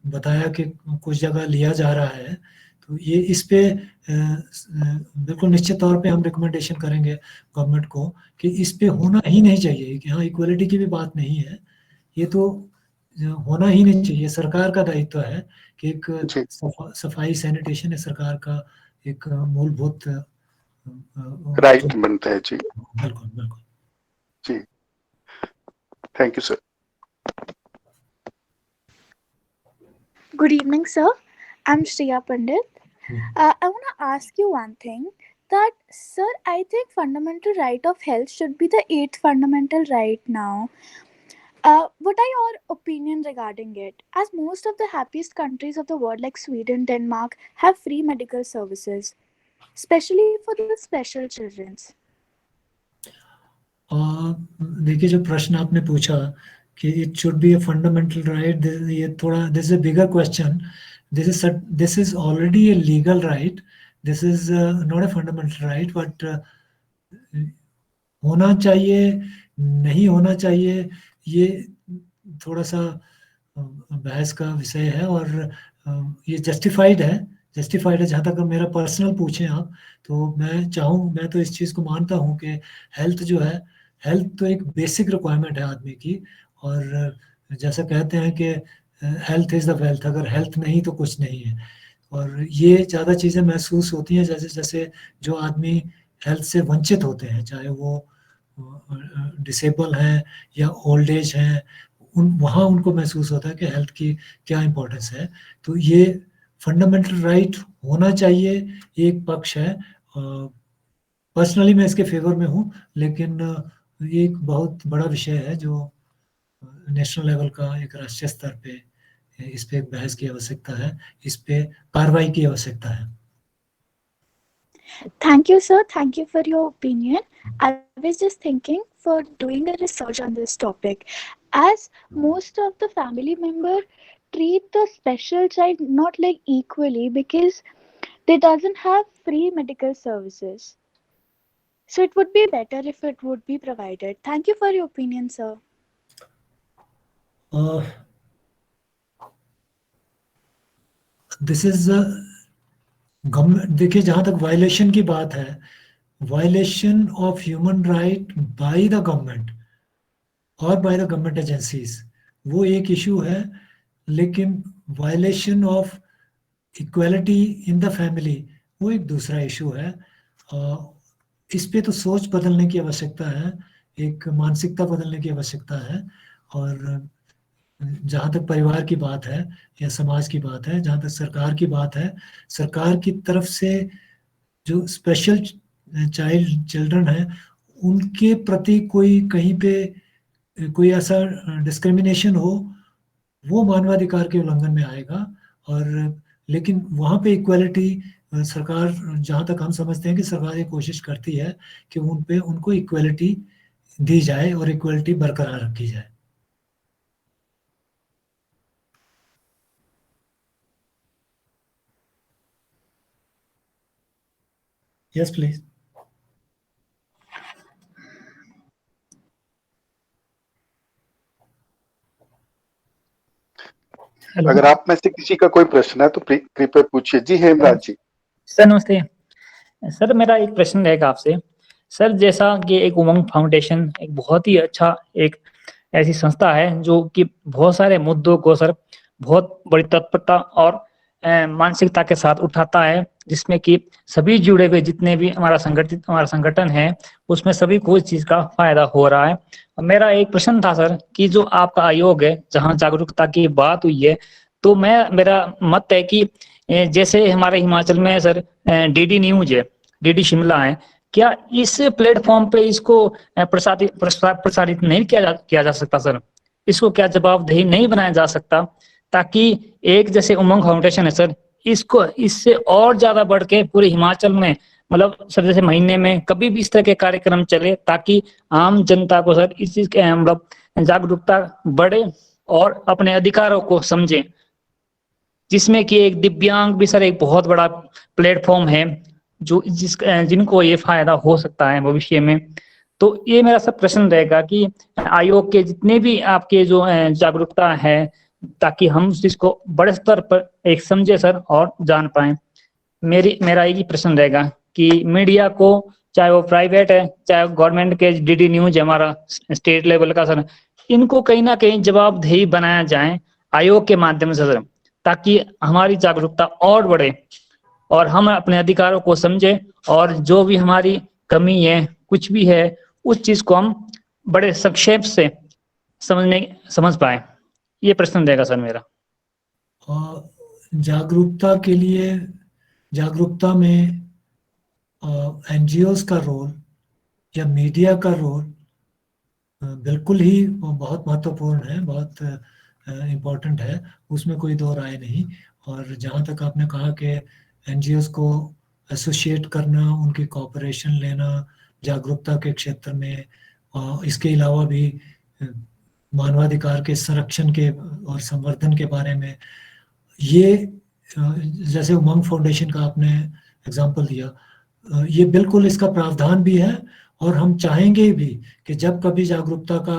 बताया कि कुछ जगह लिया जा रहा है, तो ये इस पे बिल्कुल निश्चित तौर पे हम रिकमेंडेशन करेंगे गवर्नमेंट को कि इस पे होना ही नहीं चाहिए। कि हाँ, इक्वलिटी की भी बात नहीं है, ये तो होना ही नहीं चाहिए। सरकार का दायित्व है कि एक सफाई सैनिटेशन है सरकार का एक मूलभूत राइट बनता है। जी बिल्कुल बिल्कुल। जी, thank you sir. Good evening, sir. I'm Shreya Pandit. I want to ask you one thing. That, sir, I think fundamental right of health should be the 8th fundamental right now. What are your opinion regarding it? As most of the happiest countries of the world, like Sweden, Denmark, have free medical services, especially for the special children. देखिए, जो प्रश्न आपने पूछा कि it should be a fundamental right, ये थोड़ा this is a bigger question. This is already a legal right. This is not a fundamental right, but होना चाहिए नहीं होना चाहिए, ये थोड़ा सा बहस का विषय है। और ये जस्टिफाइड है जहाँ तक मेरा पर्सनल पूछें आप, तो मैं तो इस चीज़ को मानता हूँ कि हेल्थ जो है, हेल्थ तो एक बेसिक रिक्वायरमेंट है आदमी की। और जैसा कहते हैं कि हेल्थ इज़ द वेल्थ, अगर हेल्थ नहीं तो कुछ नहीं है। और ये ज़्यादा चीज़ें महसूस होती हैं जैसे जैसे जो आदमी हेल्थ से वंचित होते हैं, चाहे वो डिसेबल हैं या ओल्ड एज हैं, वहाँ उनको महसूस होता है कि हेल्थ की क्या इम्पोर्टेंस है। तो ये फंडामेंटल राइट होना चाहिए, एक पक्ष है। पर्सनली मैं इसके फेवर में हूँ, लेकिन ये एक बहुत बड़ा विषय है जो नेशनल लेवल का, एक राष्ट्रीय स्तर पे इस पे बहस की आवश्यकता है, इस पे कार्रवाई की आवश्यकता है। Thank you, sir. Thank you for your opinion. I was just thinking for doing a research on this topic, as most of the family member treat the special child not like equally because they doesn't have free medical services. So it would be better if it would be provided. Thank you for your opinion, sir. This is government. देखिए, जहाँ तक violation की बात है, violation of human right by the government और by the government agencies, वो एक issue है। लेकिन violation of equality in the family, वो एक दूसरा इशू है। इस पे तो सोच बदलने की आवश्यकता है, एक मानसिकता बदलने की आवश्यकता है। और जहाँ तक परिवार की बात है या समाज की बात है, जहाँ तक सरकार की बात है, सरकार की तरफ से जो स्पेशल चिल्ड्रन है उनके प्रति कोई कहीं पे कोई ऐसा डिस्क्रिमिनेशन हो, वो मानवाधिकार के उल्लंघन में आएगा। और लेकिन वहाँ पे इक्वालिटी सरकार, जहाँ तक हम समझते हैं कि सरकार ये कोशिश करती है कि उन पे उनको इक्वालिटी दी जाए और इक्वालिटी बरकरार रखी जाए। Yes please. अगर आप में से किसी का कोई प्रश्न है तो कृपया पूछिए। जी हेमराज जी। सर नमस्ते सर, मेरा एक प्रश्न रहेगा आपसे। सर जैसा कि एक उमंग फाउंडेशन एक बहुत ही अच्छा एक ऐसी संस्था है जो कि बहुत सारे मुद्दों को सर बहुत बड़ी तत्परता और मानसिकता के साथ उठाता है, जिसमें कि सभी जुड़े हुए जितने भी हमारा संगठन है उसमें सभी को इस चीज का फायदा हो रहा है। मेरा एक प्रश्न था सर कि जो आपका आयोग है जहाँ जागरूकता की बात हुई है, तो मेरा मत है कि जैसे हमारे हिमाचल में सर डीडी न्यूज है, डीडी शिमला है, क्या इस प्लेटफॉर्म पे इसको प्रसारित नहीं किया जा सकता सर? इसको क्या जवाबदेही नहीं बनाया जा सकता, ताकि एक जैसे उमंग फाउंडेशन है सर, इसको इससे और ज्यादा बढ़ के पूरे हिमाचल में मतलब सर जैसे महीने में कभी भी इस तरह के कार्यक्रम चले, ताकि आम जनता को सर इस चीज के मतलब जागरूकता बढ़े और अपने अधिकारों को समझे, जिसमें कि एक दिव्यांग भी सर एक बहुत बड़ा प्लेटफॉर्म है जो जिनको ये फायदा हो सकता है भविष्य में। तो ये मेरा सब प्रश्न रहेगा कि आयोग के जितने भी आपके जो जागरूकता है, ताकि हम इसको बड़े स्तर पर एक समझे सर और जान पाए। मेरा एक ही प्रश्न रहेगा कि मीडिया को, चाहे वो प्राइवेट है चाहे गवर्नमेंट के डीडी न्यूज है हमारा स्टेट लेवल का सर, इनको कहीं ना कहीं जवाबदेही बनाया जाए आयोग के माध्यम से सर, ताकि हमारी जागरूकता और बढ़े और हम अपने अधिकारों को समझे और जो भी हमारी कमी है कुछ भी है उस चीज को हम बड़े संक्षेप से समझ पाए। ये प्रश्न रहेगा सर मेरा। जागरूकता के लिए, जागरूकता में एनजीओज का रोल या मीडिया का रोल बिल्कुल ही बहुत महत्वपूर्ण है, बहुत इम्पोर्टेंट है, उसमें कोई दो राय नहीं। और जहाँ तक आपने कहा कि एनजीओज को एसोसिएट करना, उनकी कोऑपरेशन लेना जागरूकता के क्षेत्र में, इसके अलावा भी मानवाधिकार के संरक्षण के और संवर्धन के बारे में, ये जैसे उमंग फाउंडेशन का आपने एग्जांपल दिया, ये बिल्कुल इसका प्रावधान भी है। और हम चाहेंगे भी कि जब कभी जागरूकता का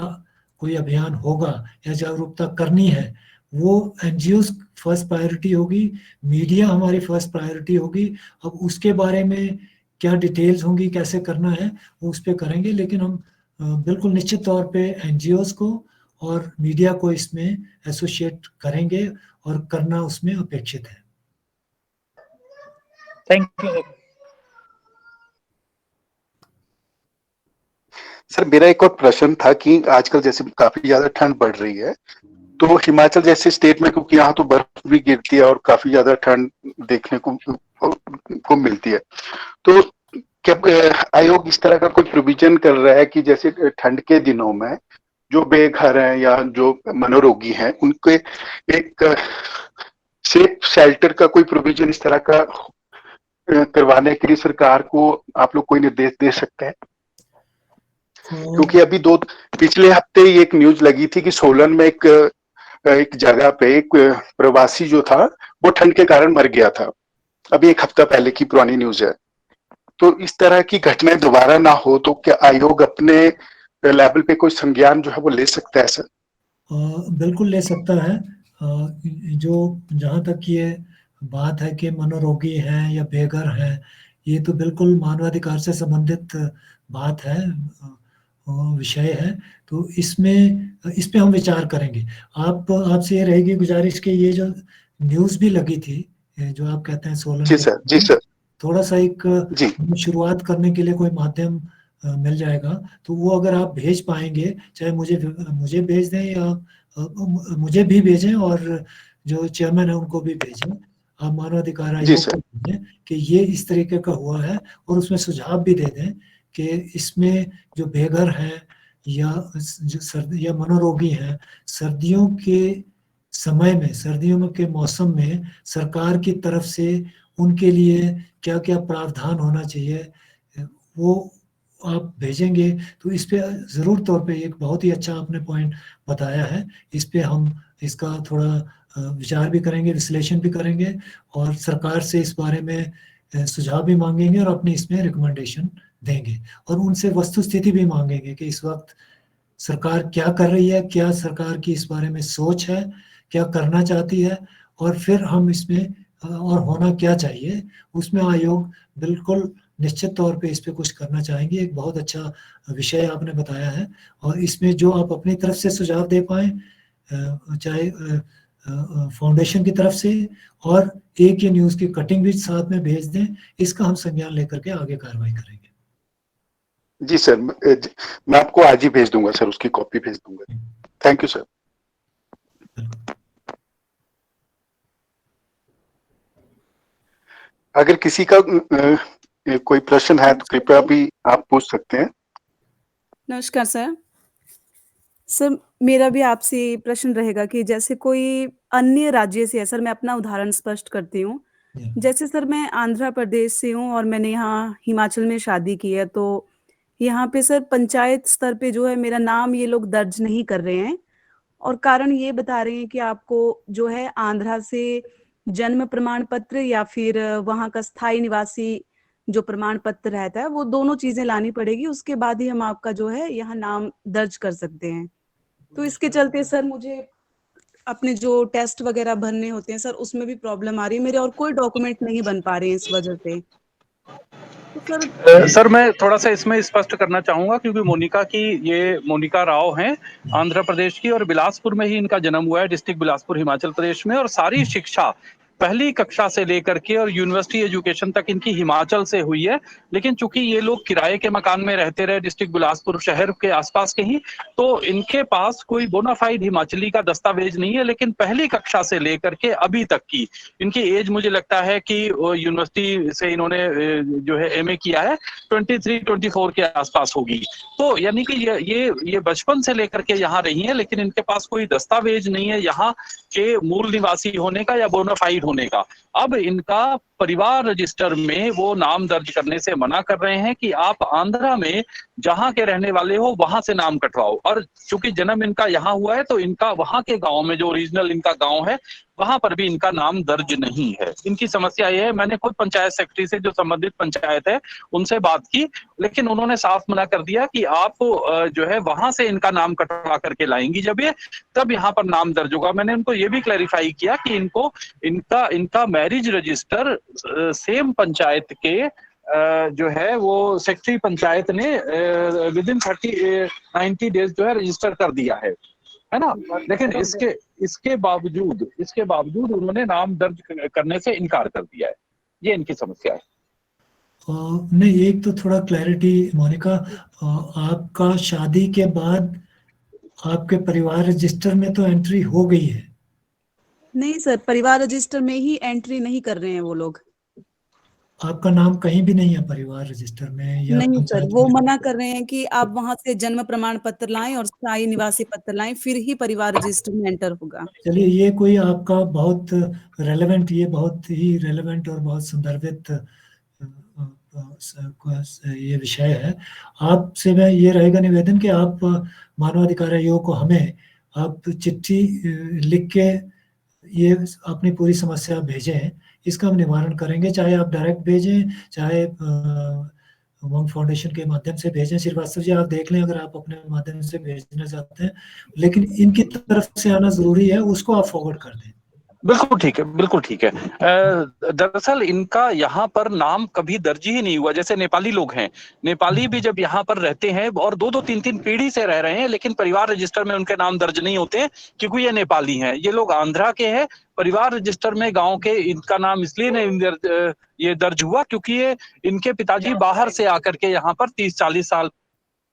कोई अभियान होगा या जागरूकता करनी है, वो एनजीओज फर्स्ट प्रायोरिटी होगी, मीडिया हमारी फर्स्ट प्रायोरिटी होगी। अब उसके बारे में क्या डिटेल्स होंगी, कैसे करना है, वो उस पर करेंगे। लेकिन हम बिल्कुल निश्चित तौर पे एनजीओज को और मीडिया को इसमें एसोसिएट करेंगे और करना उसमें अपेक्षित है। Thank you sir. मेरा एक और प्रश्न था कि आजकल जैसे काफी ज्यादा ठंड बढ़ रही है, तो हिमाचल जैसे स्टेट में, क्योंकि यहाँ तो बर्फ भी गिरती है और काफी ज्यादा ठंड देखने को मिलती है, तो क्या आयोग इस तरह का कोई प्रोविजन कर रहा है कि जैसे ठंड के दिनों में जो बेघर हैं या जो मनोरोगी हैं उनके एक सेफ शेल्टर का कोई प्रोविजन इस तरह का करवाने के लिए सरकार को आप लोग कोई निर्देश दे सकते हैं? क्योंकि अभी पिछले हफ्ते ही एक न्यूज लगी थी कि सोलन में एक जगह पे एक प्रवासी जो था वो ठंड के कारण मर गया था। अभी एक हफ्ता पहले की पुरानी न्यूज है। तो इस तरह की घटनाएं दोबारा ना हो तो क्या आयोग अपने लेवल पे कोई संज्ञान जो है वो ले सकता है सर? बिल्कुल ले सकता है। जो जहाँ तक ये बात है कि मनोरोगी हैं या बेघर हैं, ये तो बिल्कुल मानवाधिकार से संबंधित बात है, विषय है। तो इस पे हम विचार करेंगे। आपसे ये रहेगी गुजारिश कि ये जो न्यूज़ भी लगी थी, जो आप कहते हैं सोलन, जी सर, थोड़ा सा एक शुरुआत करने के लिए कोई माध्यम मिल जाएगा तो वो अगर आप भेज पाएंगे, चाहे मुझे भेज दें या मुझे भी भेजें और जो चेयरमैन है उनको भी भेजें, आप मानवाधिकार जी आयोग सर। को भेजें कि ये इस तरीके का हुआ है, और उसमें सुझाव भी दे दें कि इसमें जो बेघर हैं या जो सर्दी या मनोरोगी हैं, सर्दियों के समय में, सर्दियों के मौसम में सरकार की तरफ से उनके लिए क्या क्या प्रावधान होना चाहिए, वो आप भेजेंगे तो इस पे ज़रूर तौर पे एक बहुत ही अच्छा आपने पॉइंट बताया है। इस पे हम इसका थोड़ा विचार भी करेंगे, विश्लेषण भी करेंगे, और सरकार से इस बारे में सुझाव भी मांगेंगे और अपने इसमें रिकमेंडेशन देंगे, और उनसे वस्तु स्थिति भी मांगेंगे कि इस वक्त सरकार क्या कर रही है, क्या सरकार की इस बारे में सोच है, क्या करना चाहती है, और फिर हम इसमें और होना क्या चाहिए, उसमें आयोग बिल्कुल निश्चित तौर पे इस पे कुछ करना चाहेंगे। एक बहुत अच्छा विषय आपने बताया है, और इसमें जो आप अपनी तरफ से सुझाव दे पाए, चाहे फाउंडेशन की तरफ से, और एक ये न्यूज़ की कटिंग भी साथ में भेज दें, इसका हम संज्ञान लेकर के आगे कार्रवाई करेंगे। जी सर, मैं आपको आज ही भेज दूंगा सर, उसकी कॉपी भेज दूंगा। Thank you sir. अगर किसी का कोई प्रश्न है तो कृपया भी आप पूछ सकते हैं। नमस्कार सर। सर, मेरा भी आपसे प्रश्न रहेगा कि जैसे कोई अन्य राज्य से है सर, मैं अपना उदाहरण स्पष्ट करती हूँ। जैसे सर मैं आंध्र प्रदेश से हूँ और मैंने यहाँ हिमाचल में शादी की है, तो यहाँ पे सर पंचायत स्तर पे जो है मेरा नाम ये लोग दर्ज नहीं कर रहे हैं, और कारण ये बता रहे हैं कि आपको जो है आंध्रा से जन्म प्रमाण पत्र या फिर वहाँ का स्थायी निवासी जो प्रमाण पत्र रहता है, वो दोनों चीजें लानी पड़ेगी, उसके बाद ही हम आपका जो है यहाँ नाम दर्ज कर सकते हैं। तो इसके चलते सर मुझे अपने जो टेस्ट वगैरह भरने होते हैं सर, उसमें भी प्रॉब्लम आ रही है मेरे, और कोई डॉक्यूमेंट नहीं बन पा रहे हैं इस वजह से। तो सर मैं थोड़ा सा इसमें स्पष्ट करना चाहूंगा, क्योंकि मोनिका राव हैं आंध्र प्रदेश की, और बिलासपुर में ही इनका जन्म हुआ है, डिस्ट्रिक्ट बिलासपुर हिमाचल प्रदेश में, और सारी शिक्षा पहली कक्षा से लेकर के और यूनिवर्सिटी एजुकेशन तक इनकी हिमाचल से हुई है। लेकिन चूंकि ये लोग किराए के मकान में रहते रहे डिस्ट्रिक्ट बिलासपुर शहर के आसपास के ही, तो इनके पास कोई बोनाफाइड हिमाचली का दस्तावेज नहीं है। लेकिन पहली कक्षा से लेकर के अभी तक की इनकी एज, मुझे लगता है कि यूनिवर्सिटी से इन्होंने जो है एमए किया है, 23-24 के आसपास होगी। तो यानी कि ये बचपन से लेकर के यहाँ रही है, लेकिन इनके पास कोई दस्तावेज नहीं है यहाँ के मूल निवासी होने का या बोनाफाइड होने का। अब इनका परिवार रजिस्टर में वो नाम दर्ज करने से मना कर रहे हैं कि आप आंध्रा में जहां के रहने वाले हो वहां से नाम कटवाओ, और चूंकि जन्म इनका यहाँ हुआ है तो इनका वहां के गांव में, जो ओरिजिनल इनका गांव है, वहां पर भी इनका नाम दर्ज नहीं है। इनकी समस्या ये है, मैंने खुद पंचायत सेक्रेटरी से, जो संबंधित पंचायत है, उनसे बात की, लेकिन उन्होंने साफ मना कर दिया कि आप जो है वहां से इनका नाम कटवा करके लाएंगी जब ये, तब यहाँ पर नाम दर्ज होगा। मैंने उनको ये भी क्लैरिफाई किया कि इनका मैरिज रजिस्टर सेम पंचायत के जो है वो सेक्रेटरी पंचायत ने विदिन 90 डेज जो है रजिस्टर कर दिया है ना। लेकिन इसके बावजूद उन्होंने नाम दर्ज करने से इनकार कर दिया है। ये इनकी समस्या है। नहीं, एक तो थोड़ा क्लैरिटी मोनिका, आपका शादी के बाद आपके परिवार रजिस्टर में तो एंट्री हो गई है? नहीं सर, परिवार रजिस्टर में ही एंट्री नहीं कर रहे हैं वो लोग। आपका नाम कहीं भी नहीं है परिवार रजिस्टर में या? नहीं सर, वो मना कर रहे हैं कि आप वहां से जन्म प्रमाण पत्र लाएं और स्थायी निवासी पत्र लाएं, फिर ही परिवार रजिस्टर में एंटर होगा। चलिए, ये कोई आपका बहुत रेलेवेंट, ये बहुत ही रेलेवेंट और बहुत संदर्भित ये विषय है। आपसे मैं ये रहेगा निवेदन कि आप मानवाधिकार आयोग को हमें आप चिट्ठी लिख के ये अपनी पूरी समस्या भेजें, इसका हम निवारण करेंगे। चाहे आप डायरेक्ट भेजें, चाहे उमंग फाउंडेशन के माध्यम से भेजें। श्रीवास्तव जी, आप देख लें अगर आप अपने माध्यम से भेजना चाहते हैं, लेकिन इनकी तरफ से आना जरूरी है, उसको आप फॉरवर्ड कर दें। बिल्कुल ठीक है, बिल्कुल ठीक है। दरअसल इनका यहाँ पर नाम कभी दर्ज ही नहीं हुआ। जैसे नेपाली लोग हैं, नेपाली भी जब यहाँ पर रहते हैं और 2-3 पीढ़ी से रह रहे हैं, लेकिन परिवार रजिस्टर में उनके नाम दर्ज नहीं होते क्योंकि ये नेपाली हैं। ये लोग आंध्रा के हैं, परिवार रजिस्टर में गांव के इनका नाम इसलिए नहीं ये दर्ज हुआ क्योंकि ये इनके पिताजी बाहर से आकर के यहाँ पर 30-40 साल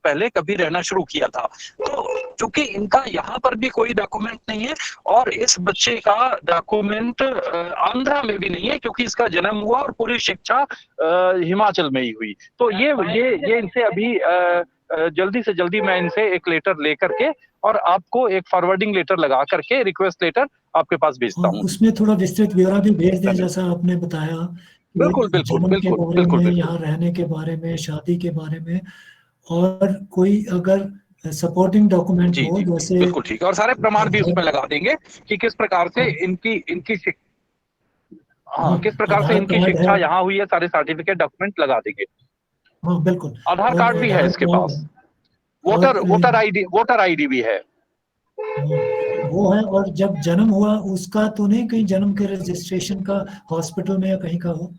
पहले कभी रहना शुरू किया था। तो चूंकि इनका यहाँ पर भी कोई डॉक्यूमेंट नहीं है और इस बच्चे का डॉक्यूमेंट आंध्रा में भी नहीं है, क्योंकि इसका जन्म हुआ और पूरी शिक्षा हिमाचल में ही हुई। तो ये इनसे अभी जल्दी से जल्दी मैं इनसे एक लेटर लेकर के और आपको एक फॉरवर्डिंग लेटर लगा करके रिक्वेस्ट लेटर आपके पास भेजता हूँ। उसमें थोड़ा विस्तृत ब्यौरा भी भेज दें, जैसा आपने बताया कि बिल्कुल बिल्कुल जन्म के बिल्कुल बारे बिल्कुल में, बिल्कुल यहाँ रहने के बारे में, शादी के बारे में, और कोई अगर सपोर्टिंग डॉक्यूमेंट जी हो जी जैसे बिल्कुल ठीक है, और सारे प्रमाण भी उसमें लगा देंगे कि किस प्रकार से इनकी किस प्रकार से आधार इनकी कार्ड शिक्षा है। यहाँ हुई है, सारे सर्टिफिकेट डॉक्यूमेंट लगा देंगे। हाँ बिल्कुल, आधार कार्ड भी है इसके पास, वोटर आईडी भी है। वो है। और जब जन्म हुआ उसका तो नहीं, कहीं जन्म के रजिस्ट्रेशन का हॉस्पिटल में या कहीं का हो?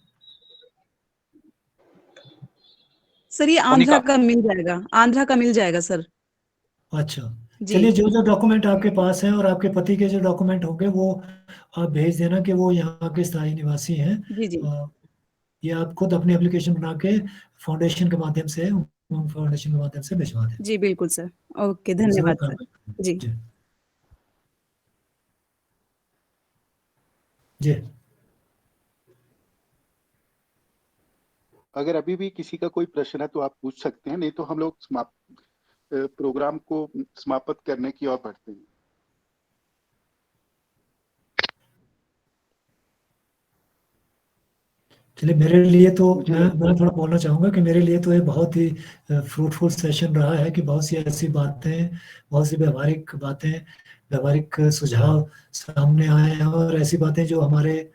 सर ये आंध्रा का मिल जाएगा, आंध्रा का मिल जाएगा सर। अच्छा, चलिए, जो जो डॉक्यूमेंट आपके पास हैं और आपके पति के जो डॉक्यूमेंट होंगे वो आप भेज देना कि वो यहाँ के स्थायी निवासी हैं। जी जी। ये आप खुद अपनी एप्लीकेशन बना के फाउंडेशन के माध्यम से, फाउंडेशन के माध्यम से भिजवा दें। जी बिल्कुल सर, ओके, धन्यवाद सर। जी जी। अगर अभी भी किसी का कोई प्रश्न है तो आप पूछ सकते हैं, नहीं तो हम लोग प्रोग्राम को समाप्त करने की ओर बढ़ते हैं। चलिए, मेरे लिए तो मैं थोड़ा बोलना चाहूँगा कि मेरे लिए तो ये बहुत ही फ्रूटफुल सेशन रहा है कि बहुत सी ऐसी बातें, बहुत सी व्यवहारिक बातें, व्यवहारिक सुझाव सामने आए हैं और ऐसी बातें जो हमारे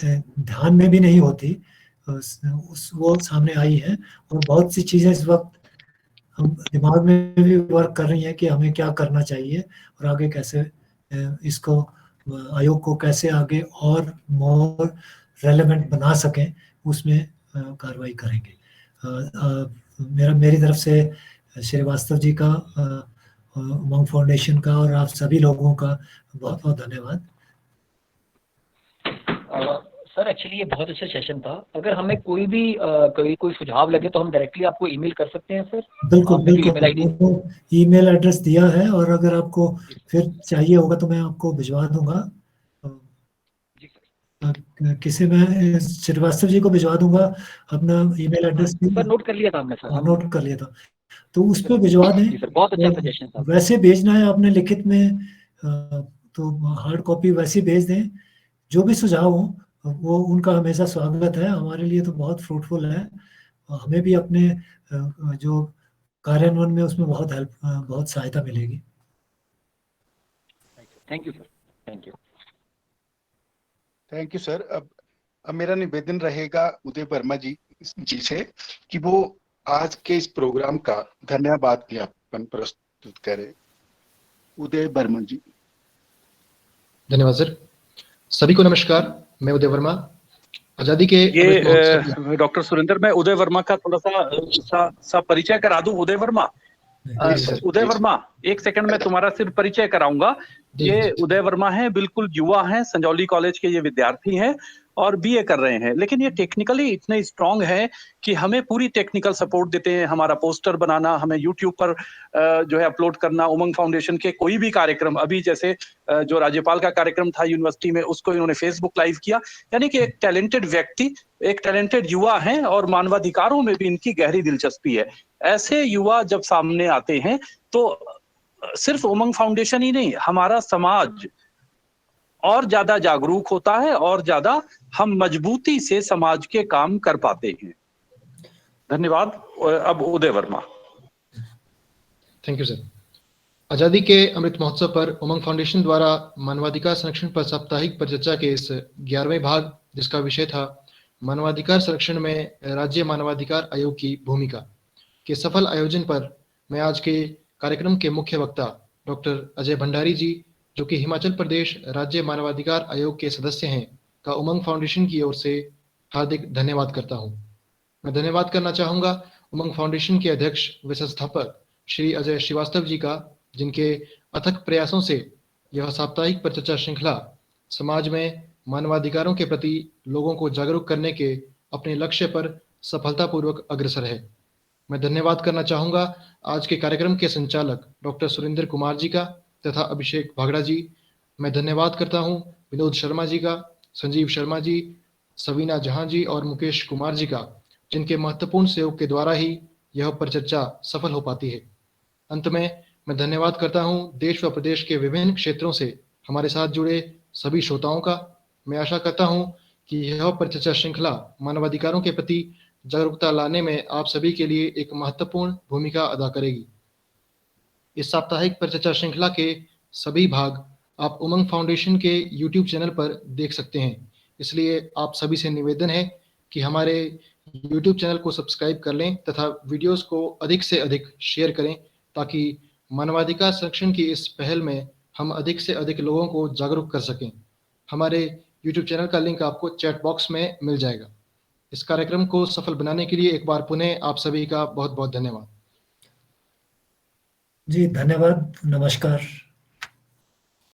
ध्यान में भी नहीं होती वो सामने आई है। और बहुत सी चीज़ें इस वक्त हम दिमाग में भी वर्क कर रही हैं कि हमें क्या करना चाहिए और आगे कैसे इसको, आयोग को कैसे आगे और मोर रेलेवेंट बना सकें, उसमें कार्रवाई करेंगे। मेरी तरफ से श्रीवास्तव जी का, उमंग फाउंडेशन का और आप सभी लोगों का बहुत बहुत धन्यवाद। सर एक्चुअली ये बहुत अच्छा सेशन था। अगर हमें कोई भी कोई सुझाव लगे तो हम डायरेक्टली आपको ईमेल कर सकते हैं सर? बिल्कुल बिल्कुल, ईमेल एड्रेस दिया है और अगर आपको फिर चाहिए होगा तो मैं आपको भिजवा दूंगा। किसी में श्रीवास्तव जी को भिजवा दूंगा अपना ईमेल एड्रेस। सर नोट कर लिया था हमने सर। नोट कर लिया था, तो उस पर भिजवा दें। सर बहुत अच्छा सजेशन था। वैसे भेजना है आपने लिखित में तो हार्ड कॉपी वैसे भेज दें। जो भी सुझाव हो वो उनका हमेशा स्वागत है, हमारे लिए तो बहुत फ्रूटफुल है। हमें भी अपने जो कार्यान्वयन में उसमें बहुत हेल्प, बहुत सहायता मिलेगी। Thank you sir, thank you. Thank you sir. अब मेरा निवेदन रहेगा उदय वर्मा जी से कि वो आज के इस प्रोग्राम का धन्यवाद ज्ञापन प्रस्तुत करें। उदय वर्मा जी। धन्यवाद सर। सभी को नमस्कार, मैं उदय वर्मा। आजादी के ये डॉक्टर सुरेंद्र, मैं उदय वर्मा का थोड़ा सा परिचय करा दूं। उदय वर्मा, उदय वर्मा एक सेकंड में तुम्हारा सिर्फ परिचय कराऊंगा। ये उदय वर्मा है, बिल्कुल युवा हैं, संजौली कॉलेज के ये विद्यार्थी हैं और बीए कर रहे हैं, लेकिन ये टेक्निकली इतने स्ट्रांग है कि हमें पूरी टेक्निकल सपोर्ट देते हैं। हमारा पोस्टर बनाना, हमें यूट्यूब पर जो है अपलोड करना, उमंग फाउंडेशन के कोई भी कार्यक्रम, अभी जैसे जो राज्यपाल का कार्यक्रम था यूनिवर्सिटी में, उसको इन्होंने फेसबुक लाइव किया। यानी कि एक टैलेंटेड व्यक्ति, एक टैलेंटेड युवा हैं और मानवाधिकारों में भी इनकी गहरी दिलचस्पी है। ऐसे युवा जब सामने आते हैं तो सिर्फ उमंग फाउंडेशन ही नहीं, हमारा समाज और ज्यादा जागरूक होता है और ज्यादा हम मजबूती से समाज के काम कर पाते हैं। धन्यवाद। अब Uday Varma. Thank you sir. आजादी के अमृत महोत्सव पर उमंग फाउंडेशन द्वारा मानवाधिकार संरक्षण पर साप्ताहिक परिचर्चा के इस 11वें भाग, जिसका विषय था मानवाधिकार संरक्षण में राज्य मानवाधिकार आयोग की भूमिका, के सफल आयोजन पर मैं आज के कार्यक्रम के मुख्य वक्ता डॉक्टर अजय भंडारी जी, जो कि हिमाचल प्रदेश राज्य मानवाधिकार आयोग के सदस्य हैं, का उमंग फाउंडेशन की ओर से हार्दिक धन्यवाद करता हूं। मैं धन्यवाद करना चाहूंगा उमंग फाउंडेशन के अध्यक्ष व संस्थापक श्री अजय श्रीवास्तव जी का, जिनके अथक प्रयासों से यह साप्ताहिक परिचर्चा श्रृंखला समाज में मानवाधिकारों के प्रति लोगों को जागरूक करने के अपने लक्ष्य पर सफलतापूर्वक अग्रसर है। मैं धन्यवाद करना चाहूँगा आज के कार्यक्रम के संचालक डॉक्टर सुरेंद्र कुमार जी का तथा अभिषेक भागड़ा जी। मैं धन्यवाद करता हूँ विनोद शर्मा जी का, संजीव शर्मा जी, सवीना जहां जी और मुकेश कुमार जी का, जिनके महत्वपूर्ण सहयोग के द्वारा ही यह परिचर्चा सफल हो पाती है। अंत में मैं धन्यवाद करता हूं देश व प्रदेश के विभिन्न क्षेत्रों से हमारे साथ जुड़े सभी श्रोताओं का। मैं आशा करता हूं कि यह परिचर्चा श्रृंखला मानवाधिकारों के प्रति जागरूकता लाने में आप सभी के लिए एक महत्वपूर्ण भूमिका अदा करेगी। इस साप्ताहिक परिचर्चा श्रृंखला के सभी भाग आप उमंग फाउंडेशन के YouTube चैनल पर देख सकते हैं, इसलिए आप सभी से निवेदन है कि हमारे YouTube चैनल को सब्सक्राइब कर लें तथा वीडियोस को अधिक से अधिक शेयर करें, ताकि मानवाधिकार संरक्षण की इस पहल में हम अधिक से अधिक लोगों को जागरूक कर सकें। हमारे YouTube चैनल का लिंक आपको चैट बॉक्स में मिल जाएगा। इस कार्यक्रम को सफल बनाने के लिए एक बार पुनः आप सभी का बहुत बहुत धन्यवाद। जी धन्यवाद, नमस्कार।